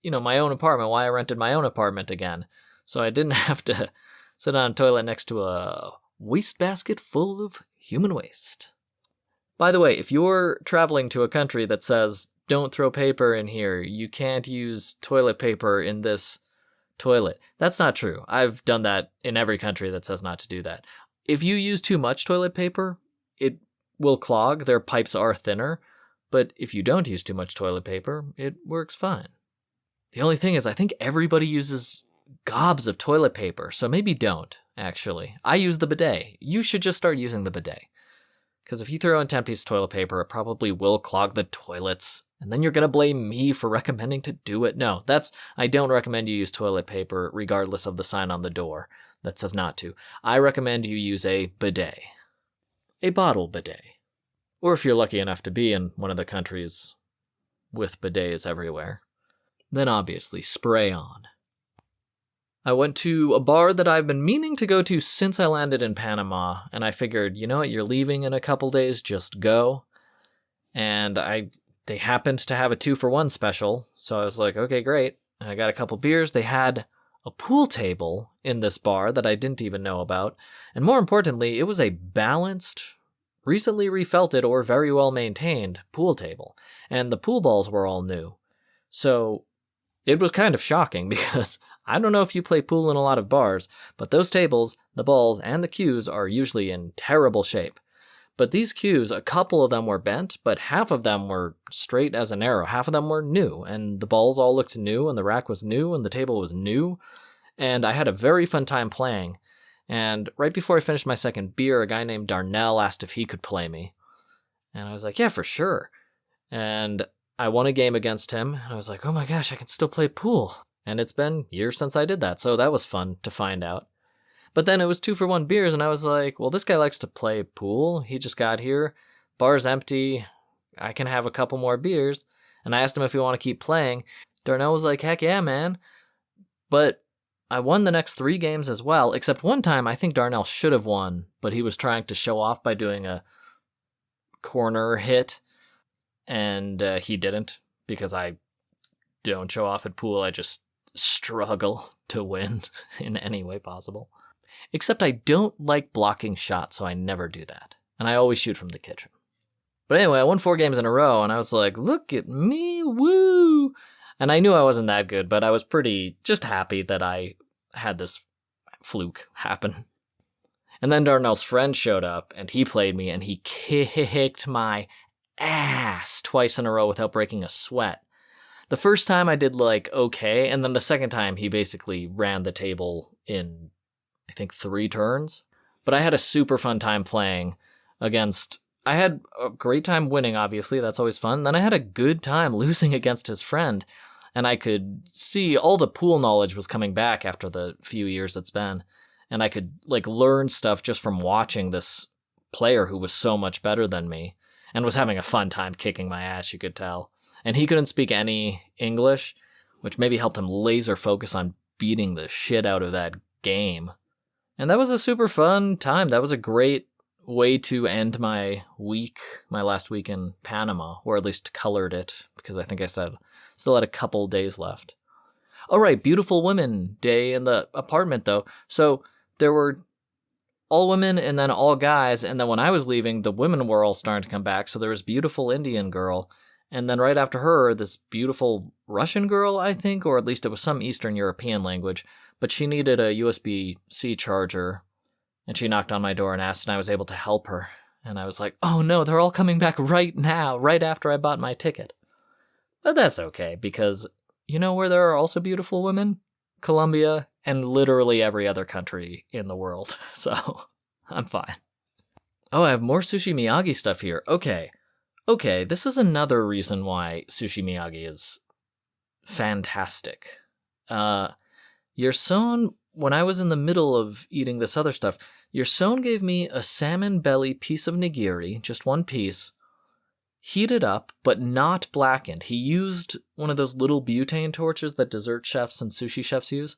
S1: my own apartment, why I rented my own apartment again. So I didn't have to sit on a toilet next to a wastebasket full of human waste. By the way, if you're traveling to a country that says, don't throw paper in here, you can't use toilet paper in this toilet, that's not true. I've done that in every country that says not to do that. If you use too much toilet paper, it will clog. Their pipes are thinner. But if you don't use too much toilet paper, it works fine. The only thing is I think everybody uses gobs of toilet paper, so maybe don't, actually. I use the bidet. You should just start using the bidet. Because if you throw in 10 pieces of toilet paper, it probably will clog the toilets. And then you're going to blame me for recommending to do it. No, I don't recommend you use toilet paper regardless of the sign on the door that says not to. I recommend you use a bidet. A bottle bidet. Or if you're lucky enough to be in one of the countries with bidets everywhere, then obviously spray on. I went to a bar that I've been meaning to go to since I landed in Panama, and I figured, you know what, you're leaving in a couple days, just go. And they happened to have a 2-for-1 special, so I was like, okay, great. And I got a couple beers. They had a pool table in this bar that I didn't even know about. And more importantly, it was a balanced, recently refelted or very well maintained pool table. And the pool balls were all new. So it was kind of shocking because I don't know if you play pool in a lot of bars, but those tables, the balls, and the cues are usually in terrible shape. But these cues, a couple of them were bent, but half of them were straight as an arrow. Half of them were new, and the balls all looked new, and the rack was new, and the table was new. And I had a very fun time playing. And right before I finished my second beer, a guy named Darnell asked if he could play me. And I was like, yeah, for sure. And I won a game against him. And I was like, oh my gosh, I can still play pool. And it's been years since I did that, so that was fun to find out. But then it was 2-for-1 beers, and I was like, well, this guy likes to play pool. He just got here. Bar's empty. I can have a couple more beers. And I asked him if he wanted to keep playing. Darnell was like, heck yeah, man. But I won the next 3 games as well, except one time I think Darnell should have won, but he was trying to show off by doing a corner hit, and he didn't, because I don't show off at pool. I just struggle to win in any way possible. Except I don't like blocking shots, so I never do that. And I always shoot from the kitchen. But anyway, I won 4 games in a row, and I was like, look at me, woo! And I knew I wasn't that good, but I was pretty just happy that I had this fluke happen. And then Darnell's friend showed up, and he played me, and he kicked my ass twice in a row without breaking a sweat. The first time I did okay, and then the second time he basically ran the table in, I think, 3 turns. But I had a super fun time playing against... I had a great time winning, obviously, that's always fun. Then I had a good time losing against his friend, and I could see all the pool knowledge was coming back after the few years it's been. And I could, learn stuff just from watching this player who was so much better than me, and was having a fun time kicking my ass, you could tell. And he couldn't speak any English, which maybe helped him laser focus on beating the shit out of that game. And that was a super fun time. That was a great way to end my last week in Panama, or at least colored it, because I think I said still had a couple days left. All right, beautiful women day in the apartment, though. So there were all women and then all guys, and then when I was leaving, the women were all starting to come back, so there was beautiful Indian girl, and then right after her, this beautiful Russian girl, I think, or at least it was some Eastern European language, but she needed a USB-C charger, and she knocked on my door and asked, and I was able to help her. And I was like, oh no, they're all coming back right now, right after I bought my ticket. But that's okay, because you know where there are also beautiful women? Colombia and literally every other country in the world. So I'm fine. Oh, I have more Sushi Miyagi stuff here. Okay, this is another reason why Sushi Miyagi is fantastic. Yerson, when I was in the middle of eating this other stuff, Yerson gave me a salmon belly piece of nigiri, just one piece, heated up, but not blackened. He used one of those little butane torches that dessert chefs and sushi chefs use,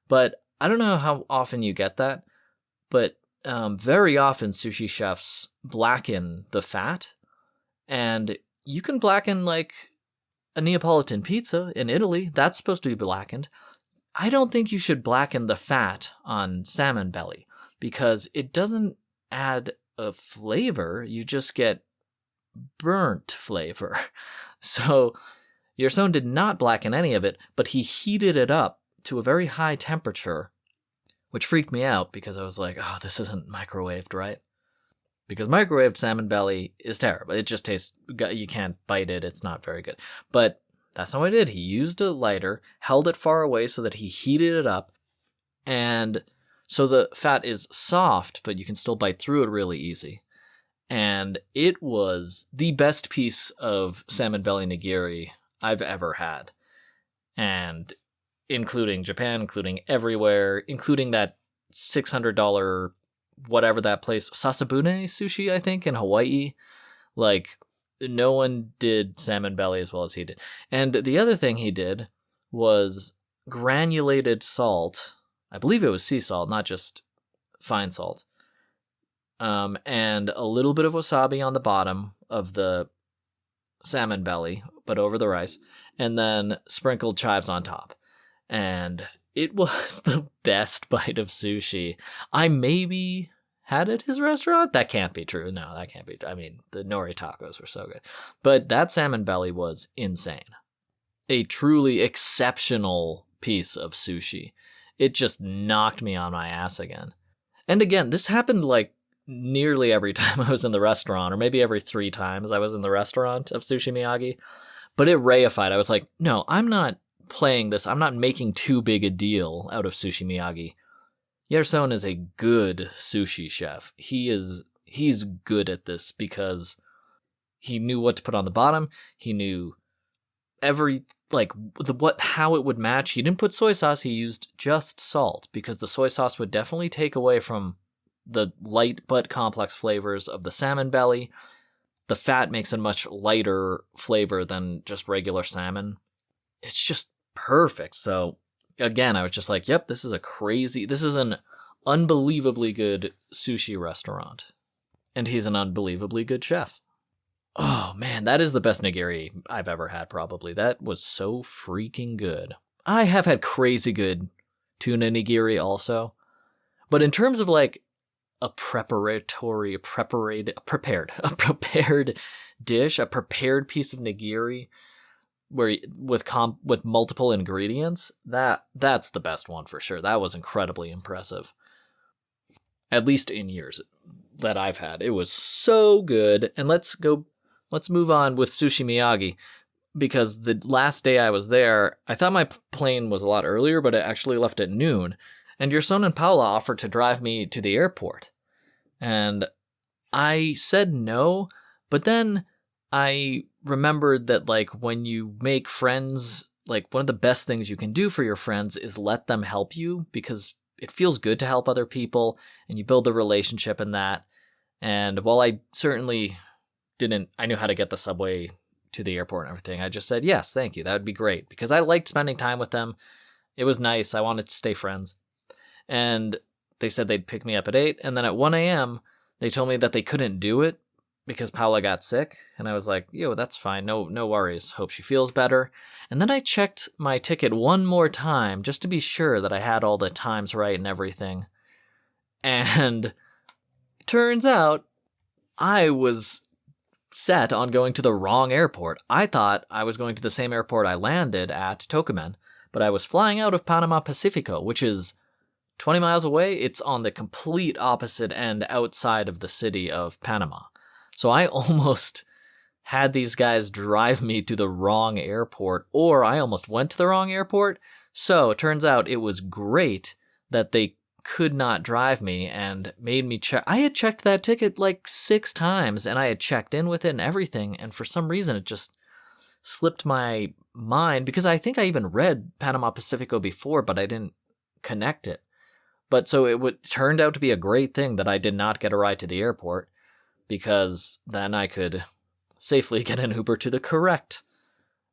S1: but I don't know how often you get that, but very often sushi chefs blacken the fat, and you can blacken like a Neapolitan pizza in Italy. That's supposed to be blackened. I don't think you should blacken the fat on salmon belly because it doesn't add a flavor. You just get burnt flavor. So Yerson did not blacken any of it, but he heated it up to a very high temperature, which freaked me out because I was like, oh, this isn't microwaved, right? Because microwaved salmon belly is terrible. It just tastes, you can't bite it. It's not very good. But that's not what he did. He used a lighter, held it far away so that he heated it up, and so the fat is soft, but you can still bite through it really easy. And it was the best piece of salmon belly nigiri I've ever had. And including Japan, including everywhere, including that $600, whatever that place, Sasabune Sushi, I think, in Hawaii. Like, no one did salmon belly as well as he did. And the other thing he did was granulated salt. I believe it was sea salt, not just fine salt. And a little bit of wasabi on the bottom of the salmon belly, but over the rice, and then sprinkled chives on top. And it was the best bite of sushi I maybe had at his restaurant. That can't be true. No, that can't be. I mean, the nori tacos were so good. But that salmon belly was insane. A truly exceptional piece of sushi. It just knocked me on my ass again. And again, this happened like nearly every time I was in the restaurant, or maybe every 3 times I was in the restaurant of Sushi Miyagi. But it reified. I was like, no, I'm not playing this. I'm not making too big a deal out of Sushi Miyagi. Yerson is a good sushi chef. He's good at this because he knew what to put on the bottom. He knew how it would match. He didn't put soy sauce. He used just salt because the soy sauce would definitely take away from the light but complex flavors of the salmon belly. The fat makes a much lighter flavor than just regular salmon. It's just perfect. So again, I was just like, yep, this is an unbelievably good sushi restaurant. And he's an unbelievably good chef. Oh man, that is the best nigiri I've ever had, probably. That was so freaking good. I have had crazy good tuna nigiri also. But in terms of like a prepared dish, a prepared piece of nigiri, where with multiple ingredients, that's the best one for sure. That was incredibly impressive. At least in years that I've had. It was so good. And let's move on with Sushi Miyagi, because the last day I was there, I thought my plane was a lot earlier, but it actually left at noon. And Yerson and Paula offered to drive me to the airport. And I said no, but then I remembered that, like, when you make friends, like, one of the best things you can do for your friends is let them help you, because it feels good to help other people, and you build a relationship in that. And while I certainly I knew how to get the subway to the airport and everything, I just said, yes, thank you, that would be great, because I liked spending time with them. It was nice. I wanted to stay friends. And they said they'd pick me up at 8. And then at 1 a.m., they told me that they couldn't do it because Paula got sick. And I was like, yo, that's fine. No worries. Hope she feels better. And then I checked my ticket one more time just to be sure that I had all the times right and everything. And turns out I was set on going to the wrong airport. I thought I was going to the same airport I landed at, Tocumen, but I was flying out of Panama Pacifico, which is 20 miles away. It's on the complete opposite end outside of the city of Panama. So I almost had these guys drive me to the wrong airport, or I almost went to the wrong airport. So it turns out it was great that they could not drive me and made me check. I had checked that ticket like 6 times and I had checked in with it and everything. And for some reason, it just slipped my mind because I think I even read Panama Pacifico before, but I didn't connect it. But so it turned out to be a great thing that I did not get a ride to the airport, because then I could safely get an Uber to the correct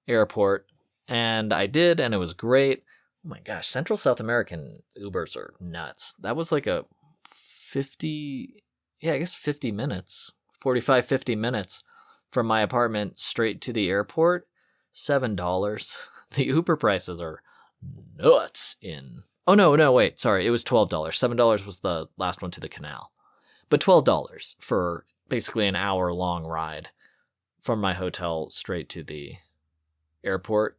S1: airport. And I did, and it was great. Oh my gosh, Central South American Ubers are nuts. That was like a 50 minutes, 45, 50 minutes from my apartment straight to the airport. $7. The Uber prices are nuts in... Oh, no, wait, sorry, it was $12. $7 was the last one to the canal. But $12 for basically an hour-long ride from my hotel straight to the airport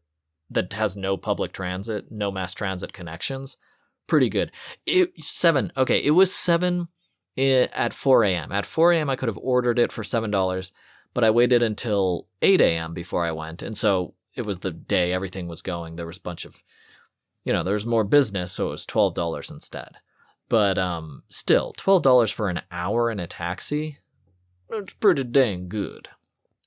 S1: that has no public transit, no mass transit connections. Pretty good. It was 7 at 4 a.m. At 4 a.m. I could have ordered it for $7, but I waited until 8 a.m. before I went. And so it was the day everything was going. There was a bunch of, there was more business, so it was $12 instead. But still, $12 for an hour in a taxi, it's pretty dang good.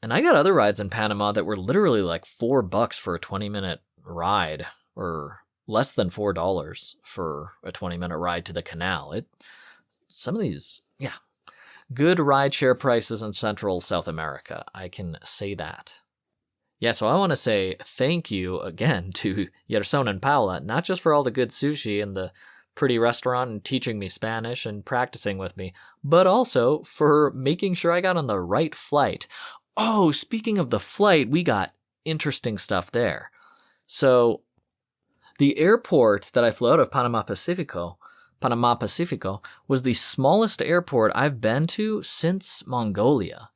S1: And I got other rides in Panama that were literally like $4 for a 20-minute ride, or less than $4 for a 20-minute ride to the canal. Some of these, good rideshare prices in Central South America. I can say that. Yeah, so I want to say thank you again to Yerson and Paula, not just for all the good sushi and the pretty restaurant and teaching me Spanish and practicing with me, but also for making sure I got on the right flight. Oh, speaking of the flight, we got interesting stuff there. So the airport that I flew out of, Panama Pacifico, was the smallest airport I've been to since Mongolia.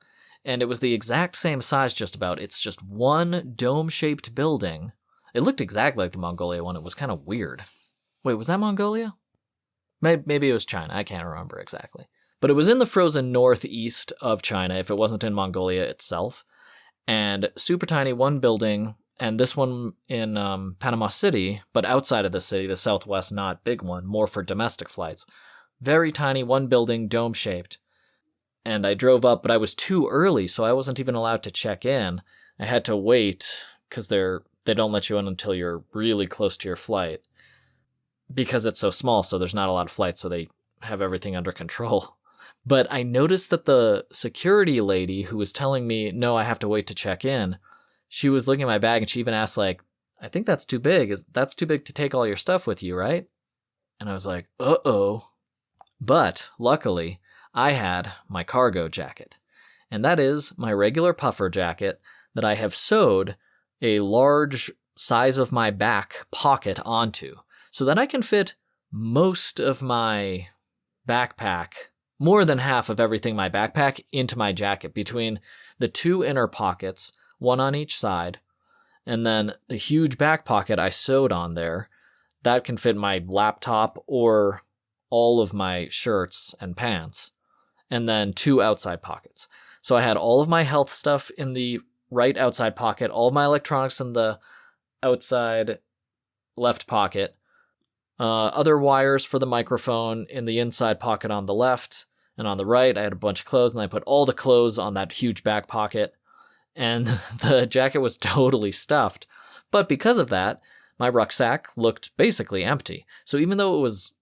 S1: And it was the exact same size just about. It's just one dome-shaped building. It looked exactly like the Mongolia one. It was kind of weird. Wait, was that Mongolia? Maybe it was China. I can't remember exactly. But it was in the frozen northeast of China, if it wasn't in Mongolia itself. And super tiny, one building, and this one in Panama City, but outside of the city, the southwest, not big one, more for domestic flights. Very tiny, one building, dome-shaped. And I drove up, but I was too early, so I wasn't even allowed to check in. I had to wait, because they don't let you in until you're really close to your flight. Because it's so small, so there's not a lot of flights, so they have everything under control. But I noticed that the security lady who was telling me, no, I have to wait to check in, she was looking at my bag and she even asked, like, I think that's too big. That's too big to take all your stuff with you, right? And I was like, uh-oh. But luckily, I had my cargo jacket. And that is my regular puffer jacket that I have sewed a large size of my back pocket onto, so that I can fit most of my backpack, more than half of everything in my backpack, into my jacket between the 2 inner pockets, one on each side, and then the huge back pocket I sewed on there. That can fit my laptop or all of my shirts and pants, and then 2 outside pockets. So I had all of my health stuff in the right outside pocket, all of my electronics in the outside left pocket, other wires for the microphone in the inside pocket on the left, and on the right I had a bunch of clothes, and I put all the clothes on that huge back pocket, and the jacket was totally stuffed. But because of that, my rucksack looked basically empty. So even though it was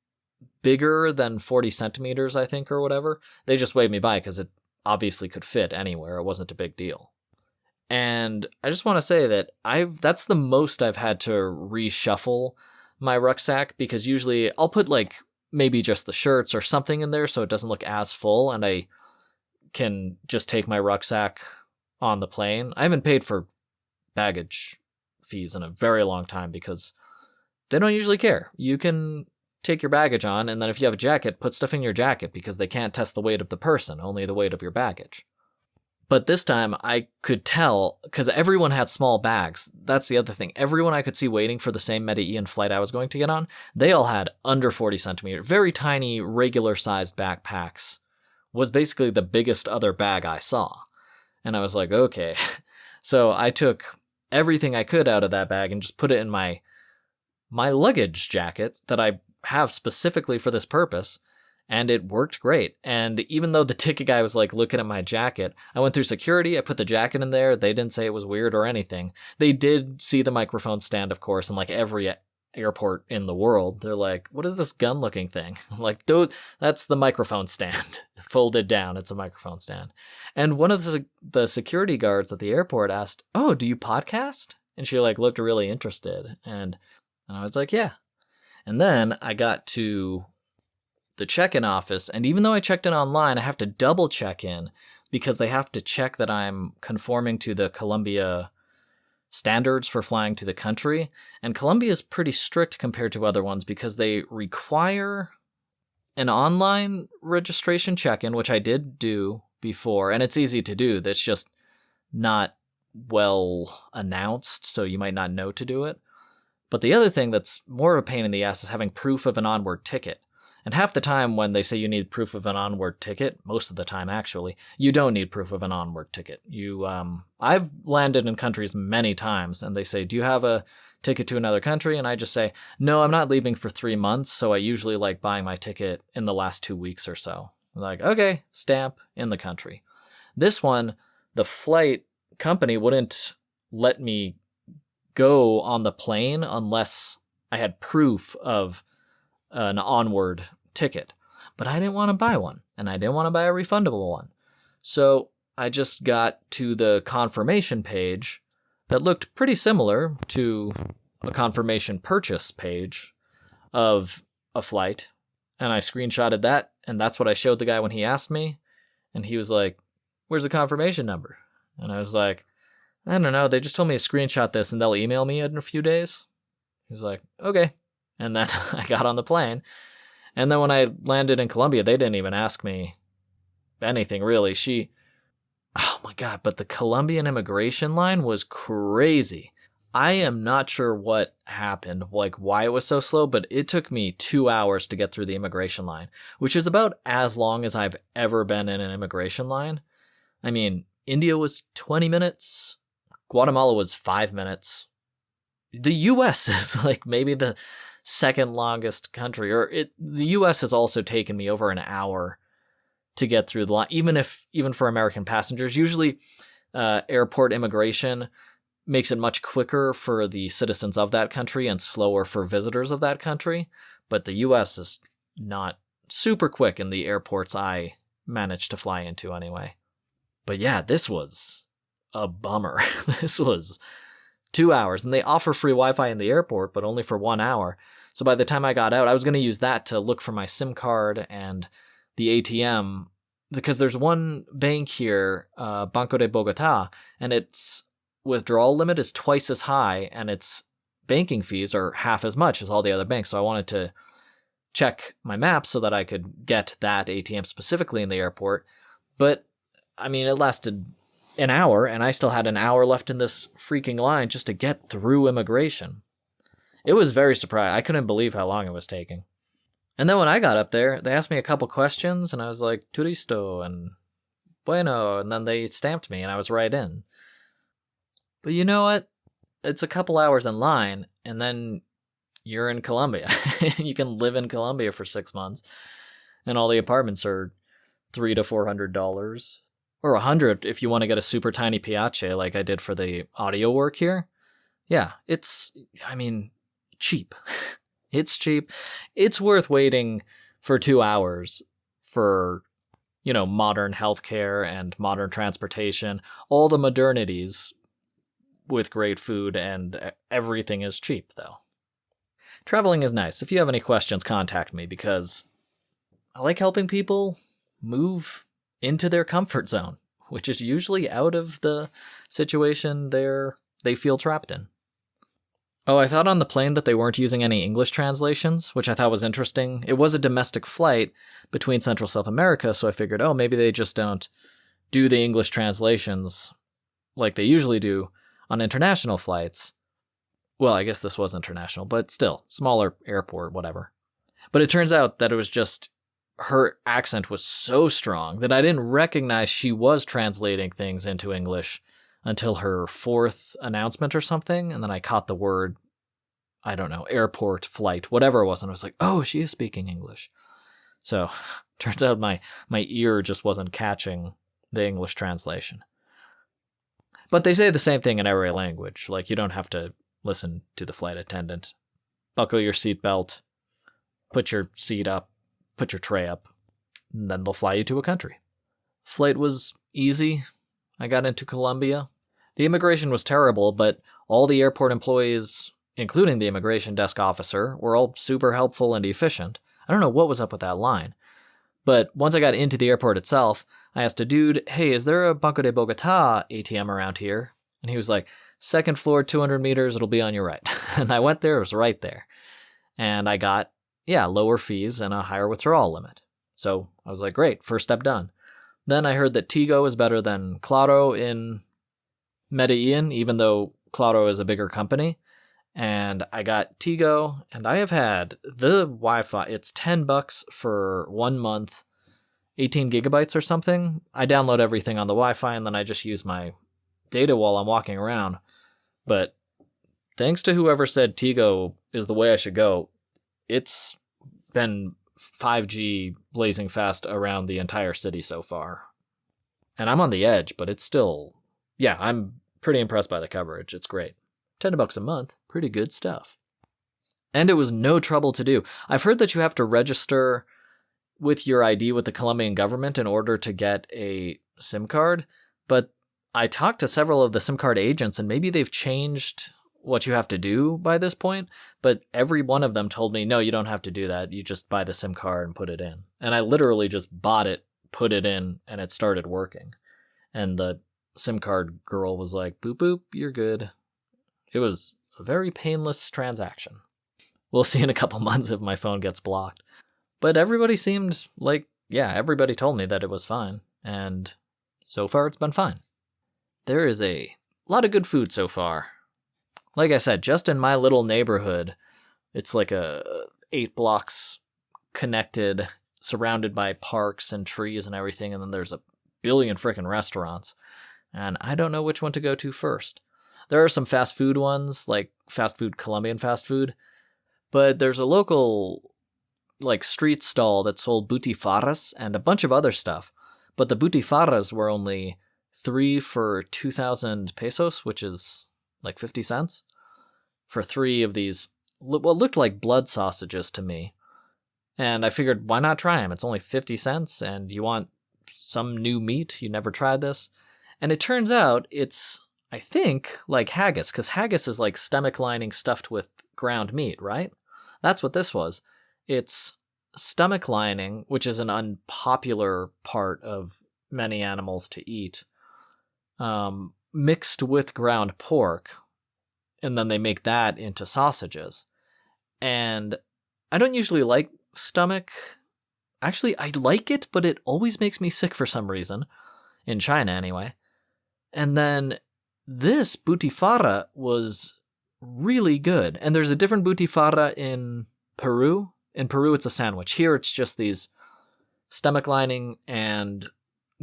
S1: bigger than 40 centimeters, I think, or whatever, they just waved me by because it obviously could fit anywhere. It wasn't a big deal. And I just want to say that that's the most I've had to reshuffle my rucksack because usually I'll put like maybe just the shirts or something in there so it doesn't look as full and I can just take my rucksack on the plane. I haven't paid for baggage fees in a very long time because they don't usually care. You can take your baggage on, and then if you have a jacket, put stuff in your jacket because they can't test the weight of the person, only the weight of your baggage. But this time I could tell because everyone had small bags. That's the other thing. Everyone I could see waiting for the same Medellin flight I was going to get on, they all had under 40 centimeter, very tiny, regular sized backpacks. Was basically the biggest other bag I saw. And I was like, okay. So I took everything I could out of that bag and just put it in my luggage jacket that I have specifically for this purpose, and it worked great. And even though the ticket guy was like looking at my jacket, I went through security, I put the jacket in there, they didn't say it was weird or anything. They did see the microphone stand, of course, and like every airport in the world, they're like, what is this gun looking thing? I'm like, dude, that's the microphone stand. Folded down, it's a microphone stand. And one of the security guards at the airport asked, oh, do you podcast? And she like looked really interested. And I was like, yeah. And then I got to the check-in office, and even though I checked in online, I have to double check in because they have to check that I'm conforming to the Colombia standards for flying to the country. And Colombia is pretty strict compared to other ones because they require an online registration check-in, which I did do before, and it's easy to do. That's just not well announced, so you might not know to do it. But the other thing that's more of a pain in the ass is having proof of an onward ticket. And half the time when they say you need proof of an onward ticket, most of the time actually, you don't need proof of an onward ticket. I've landed in countries many times and they say, do you have a ticket to another country? And I just say, no, I'm not leaving for 3 months. So I usually like buying my ticket in the last 2 weeks or so. I'm like, okay, stamp in the country. This one, the flight company wouldn't let me go on the plane unless I had proof of an onward ticket. But I didn't want to buy one, and I didn't want to buy a refundable one. So I just got to the confirmation page that looked pretty similar to a confirmation purchase page of a flight, and I screenshotted that, and that's what I showed the guy when he asked me, and he was like, where's the confirmation number? And I was like, I don't know, they just told me to screenshot this and they'll email me in a few days. He was like, okay. And then I got on the plane. And then when I landed in Colombia, they didn't even ask me anything, really. Oh my God, but the Colombian immigration line was crazy. I am not sure what happened, like why it was so slow, but it took me 2 hours to get through the immigration line, which is about as long as I've ever been in an immigration line. I mean, India was 20 minutes. Guatemala was 5 minutes. The U.S. is like maybe the second longest country, the U.S. has also taken me over an hour to get through the line, even for American passengers. Usually, airport immigration makes it much quicker for the citizens of that country and slower for visitors of that country. But the U.S. is not super quick in the airports I managed to fly into anyway. But yeah, this was a bummer. This was 2 hours, and they offer free Wi-Fi in the airport, but only for 1 hour. So by the time I got out, I was going to use that to look for my SIM card and the ATM, because there's one bank here, Banco de Bogota, and its withdrawal limit is twice as high, and its banking fees are half as much as all the other banks. So I wanted to check my map so that I could get that ATM specifically in the airport. But I mean, it lasted an hour, and I still had an hour left in this freaking line just to get through immigration. It was very surprising. I couldn't believe how long it was taking. And then when I got up there, they asked me a couple questions, and I was like, Turisto, and bueno, and then they stamped me, and I was right in. But you know what? It's a couple hours in line, and then you're in Colombia. You can live in Colombia for 6 months, and all the apartments are $300 to $400. Or $100 if you want to get a super tiny piace like I did for the audio work here. Yeah, it's cheap. It's cheap. It's worth waiting for 2 hours for, modern healthcare and modern transportation, all the modernities with great food, and everything is cheap, though. traveling is nice. If you have any questions, contact me because I like helping people move into their comfort zone, which is usually out of the situation they feel trapped in. Oh, I thought on the plane that they weren't using any English translations, which I thought was interesting. It was a domestic flight between Central South America, so I figured, oh, maybe they just don't do the English translations like they usually do on international flights. Well, I guess this was international, but still, smaller airport, whatever. But it turns out that it was just her accent was so strong that I didn't recognize she was translating things into English until her fourth announcement or something, and then I caught the word, I don't know, airport, flight, whatever it was, and I was like, oh, she is speaking English. So, turns out my ear just wasn't catching the English translation. But they say the same thing in every language, like you don't have to listen to the flight attendant. Buckle your seatbelt, put your seat up, put your tray up, and then they'll fly you to a country. Flight was easy. I got into Colombia. The immigration was terrible, but all the airport employees, including the immigration desk officer, were all super helpful and efficient. I don't know what was up with that line. But once I got into the airport itself, I asked a dude, hey, is there a Banco de Bogota ATM around here? And he was like, second floor, 200 meters, it'll be on your right. And I went there, it was right there. And I got, lower fees and a higher withdrawal limit. So I was like, great, first step done. Then I heard that Tigo is better than Claro in Medellin, even though Claro is a bigger company. And I got Tigo, and I have had the Wi-Fi. It's $10 for 1 month, 18 gigabytes or something. I download everything on the Wi-Fi, and then I just use my data while I'm walking around. But thanks to whoever said Tigo is the way I should go, it's been 5G blazing fast around the entire city so far. And I'm on the edge, but it's still, I'm pretty impressed by the coverage. It's great. $10 a month, pretty good stuff. And it was no trouble to do. I've heard that you have to register with your ID with the Colombian government in order to get a SIM card, but I talked to several of the SIM card agents, and maybe they've changed what you have to do by this point, but every one of them told me, no, you don't have to do that. You just buy the SIM card and put it in. And I literally just bought it, put it in, and it started working. And the SIM card girl was like, boop, boop, you're good. It was a very painless transaction. We'll see in a couple months if my phone gets blocked. But everybody seemed like, everybody told me that it was fine. And so far it's been fine. There is a lot of good food so far. Like I said, just in my little neighborhood, it's like 8 blocks connected, surrounded by parks and trees and everything, and then there's a billion frickin' restaurants. And I don't know which one to go to first. There are some fast food ones, like fast food, Colombian fast food, but there's a local street stall that sold butifarras and a bunch of other stuff. But the butifarras were only 3 for 2,000 pesos, which is like 50 cents, for 3 of these, what looked like blood sausages to me. And I figured, why not try them? It's only 50 cents, and you want some new meat? You never tried this? And it turns out it's, I think, like haggis, because haggis is like stomach lining stuffed with ground meat, right? That's what this was. It's stomach lining, which is an unpopular part of many animals to eat, mixed with ground pork, and then they make that into sausages. And I don't usually like stomach. Actually, I like it, but it always makes me sick for some reason. In China, anyway. And then this butifarra was really good. And there's a different butifarra in Peru. In Peru, it's a sandwich. Here, it's just these stomach lining and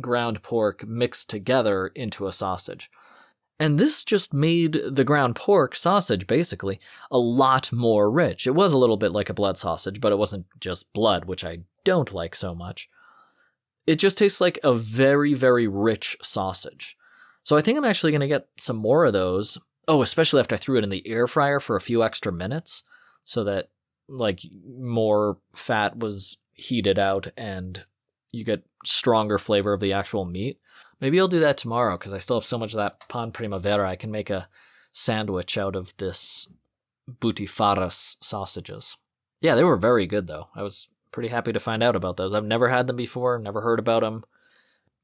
S1: ground pork mixed together into a sausage. And this just made the ground pork sausage, basically, a lot more rich. It was a little bit like a blood sausage, but it wasn't just blood, which I don't like so much. It just tastes like a very, very rich sausage. So I think I'm actually going to get some more of those. Oh, especially after I threw it in the air fryer for a few extra minutes, so that more fat was heated out and you get stronger flavor of the actual meat. Maybe I'll do that tomorrow because I still have so much of that pan primavera. I can make a sandwich out of this butifarras sausages. Yeah, they were very good, though. I was pretty happy to find out about those. I've never had them before, never heard about them.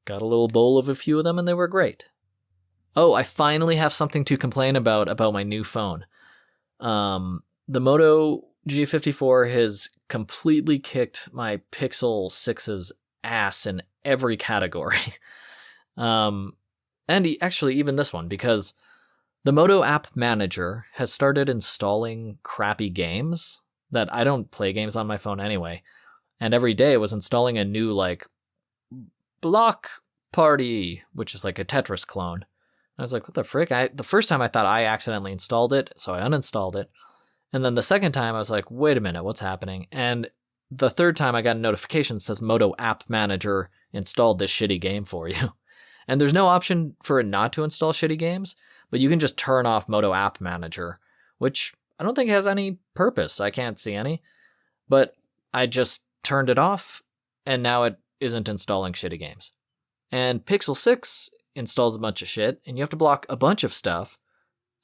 S1: Got a little bowl of a few of them, and they were great. Oh, I finally have something to complain about my new phone. The Moto G54 has completely kicked my Pixel 6's ass in every category. Actually, even this one, because the Moto App Manager has started installing crappy games that I don't play games on my phone anyway. And every day it was installing a new, Block Party, which is like a Tetris clone. I was like, what the frick? The first time I thought I accidentally installed it, so I uninstalled it. And then the second time I was like, wait a minute, what's happening? And the third time I got a notification that says Moto App Manager installed this shitty game for you. And there's no option for it not to install shitty games, but you can just turn off Moto App Manager, which I don't think has any purpose. I can't see any. But I just turned it off, and now it isn't installing shitty games. And Pixel 6 installs a bunch of shit, and you have to block a bunch of stuff,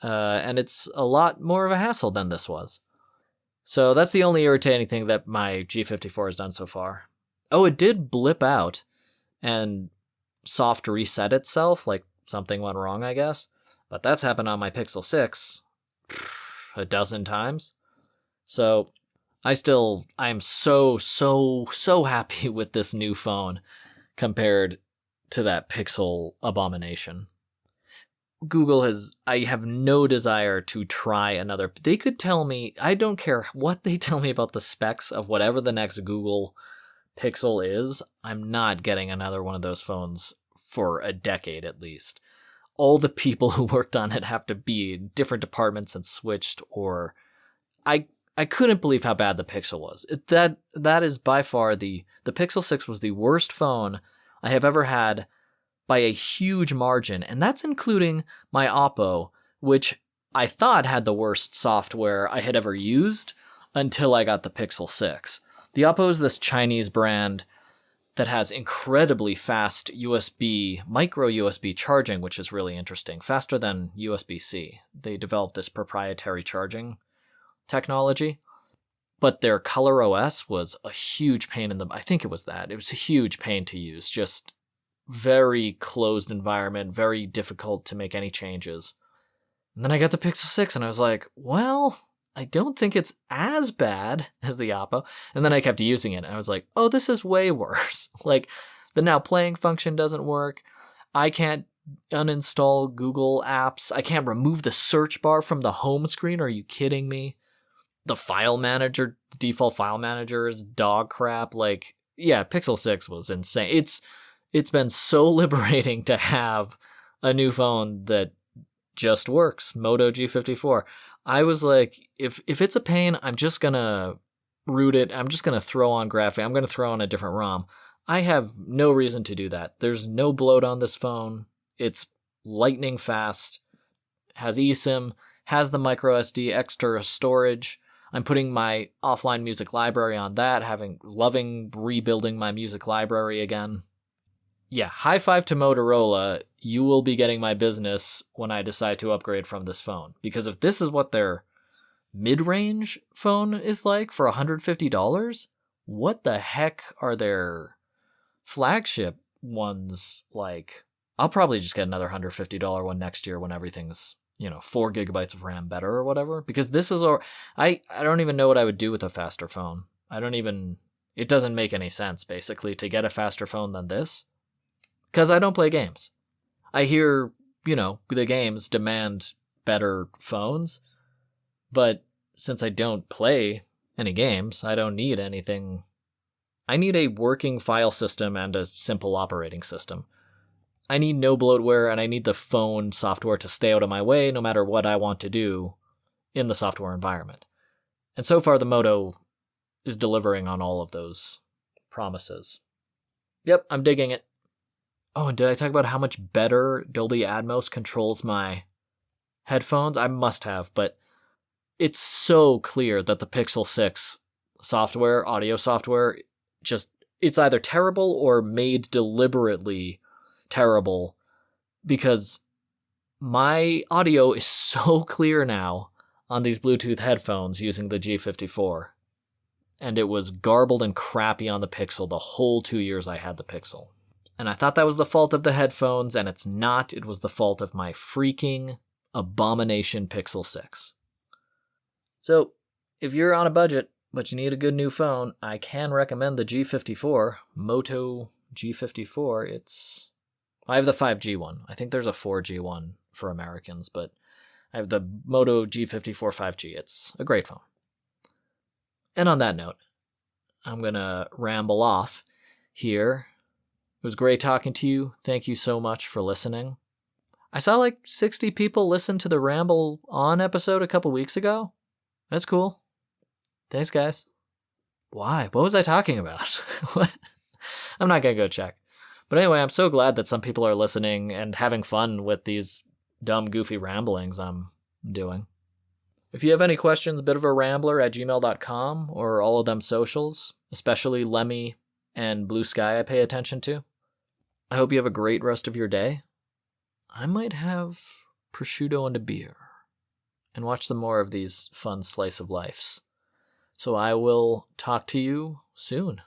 S1: and it's a lot more of a hassle than this was. So that's the only irritating thing that my G54 has done so far. Oh, it did blip out and soft reset itself, like something went wrong, I guess. But that's happened on my Pixel 6 a dozen times. So I'm so happy with this new phone compared to that Pixel abomination. I have no desire to try another. They could tell me, I don't care what they tell me about the specs of whatever the next Google Pixel is, I'm not getting another one of those phones for a decade at least. All the people who worked on it have to be in different departments and switched, or I couldn't believe how bad the Pixel was. That is by far the Pixel 6 was the worst phone I have ever had by a huge margin, and that's including my Oppo, which I thought had the worst software I had ever used until I got the Pixel 6. The Oppo is this Chinese brand that has incredibly fast micro USB charging, which is really interesting, faster than USB-C. They developed this proprietary charging technology, but their Color OS was a huge pain I think it was that. It was a huge pain to use, just very closed environment, very difficult to make any changes. And then I got the Pixel 6 and I was like, well, I don't think it's as bad as the Oppo. And then I kept using it and I was like, oh, this is way worse. Like, the now playing function doesn't work. I can't uninstall Google apps. I can't remove the search bar from the home screen. Are you kidding me? The file manager, default file manager is dog crap. Like, yeah, Pixel 6 was insane. It's been so liberating to have a new phone that just works. Moto G54. I was like, if it's a pain, I'm just gonna root it. I'm just gonna throw on graphics. I'm gonna throw on a different ROM. I have no reason to do that. There's no bloat on this phone. It's lightning fast, has eSIM, has the micro SD extra storage. I'm putting my offline music library on that, loving rebuilding my music library again. Yeah, high five to Motorola. You will be getting my business when I decide to upgrade from this phone. Because if this is what their mid-range phone is like for $150, what the heck are their flagship ones like? I'll probably just get another $150 one next year when everything's, 4 gigabytes of RAM better or whatever. Because this is, I don't even know what I would do with a faster phone. It doesn't make any sense, basically, to get a faster phone than this. Because I don't play games. I hear, the games demand better phones, but since I don't play any games, I don't need anything. I need a working file system and a simple operating system. I need no bloatware, and I need the phone software to stay out of my way no matter what I want to do in the software environment. And so far, the Moto is delivering on all of those promises. Yep, I'm digging it. Oh, and did I talk about how much better Dolby Atmos controls my headphones? I must have, but it's so clear that the Pixel 6 audio software, it's either terrible or made deliberately terrible, because my audio is so clear now on these Bluetooth headphones using the G54. And it was garbled and crappy on the Pixel the whole 2 years I had the Pixel. And I thought that was the fault of the headphones, and it's not. It was the fault of my freaking abomination Pixel 6. So, if you're on a budget, but you need a good new phone, I can recommend the G54, Moto G54. I have the 5G one. I think there's a 4G one for Americans, but I have the Moto G54 5G. It's a great phone. And on that note, I'm going to ramble off here. It was great talking to you. Thank you so much for listening. I saw like 60 people listen to the Ramble On episode a couple weeks ago. That's cool. Thanks, guys. Why? What was I talking about? What? I'm not going to go check. But anyway, I'm so glad that some people are listening and having fun with these dumb, goofy ramblings I'm doing. If you have any questions, bitofarambler@gmail.com or all of them socials, especially Lemmy and Blue Sky I pay attention to. I hope you have a great rest of your day. I might have prosciutto and a beer and watch some more of these fun slice of lifes. So I will talk to you soon.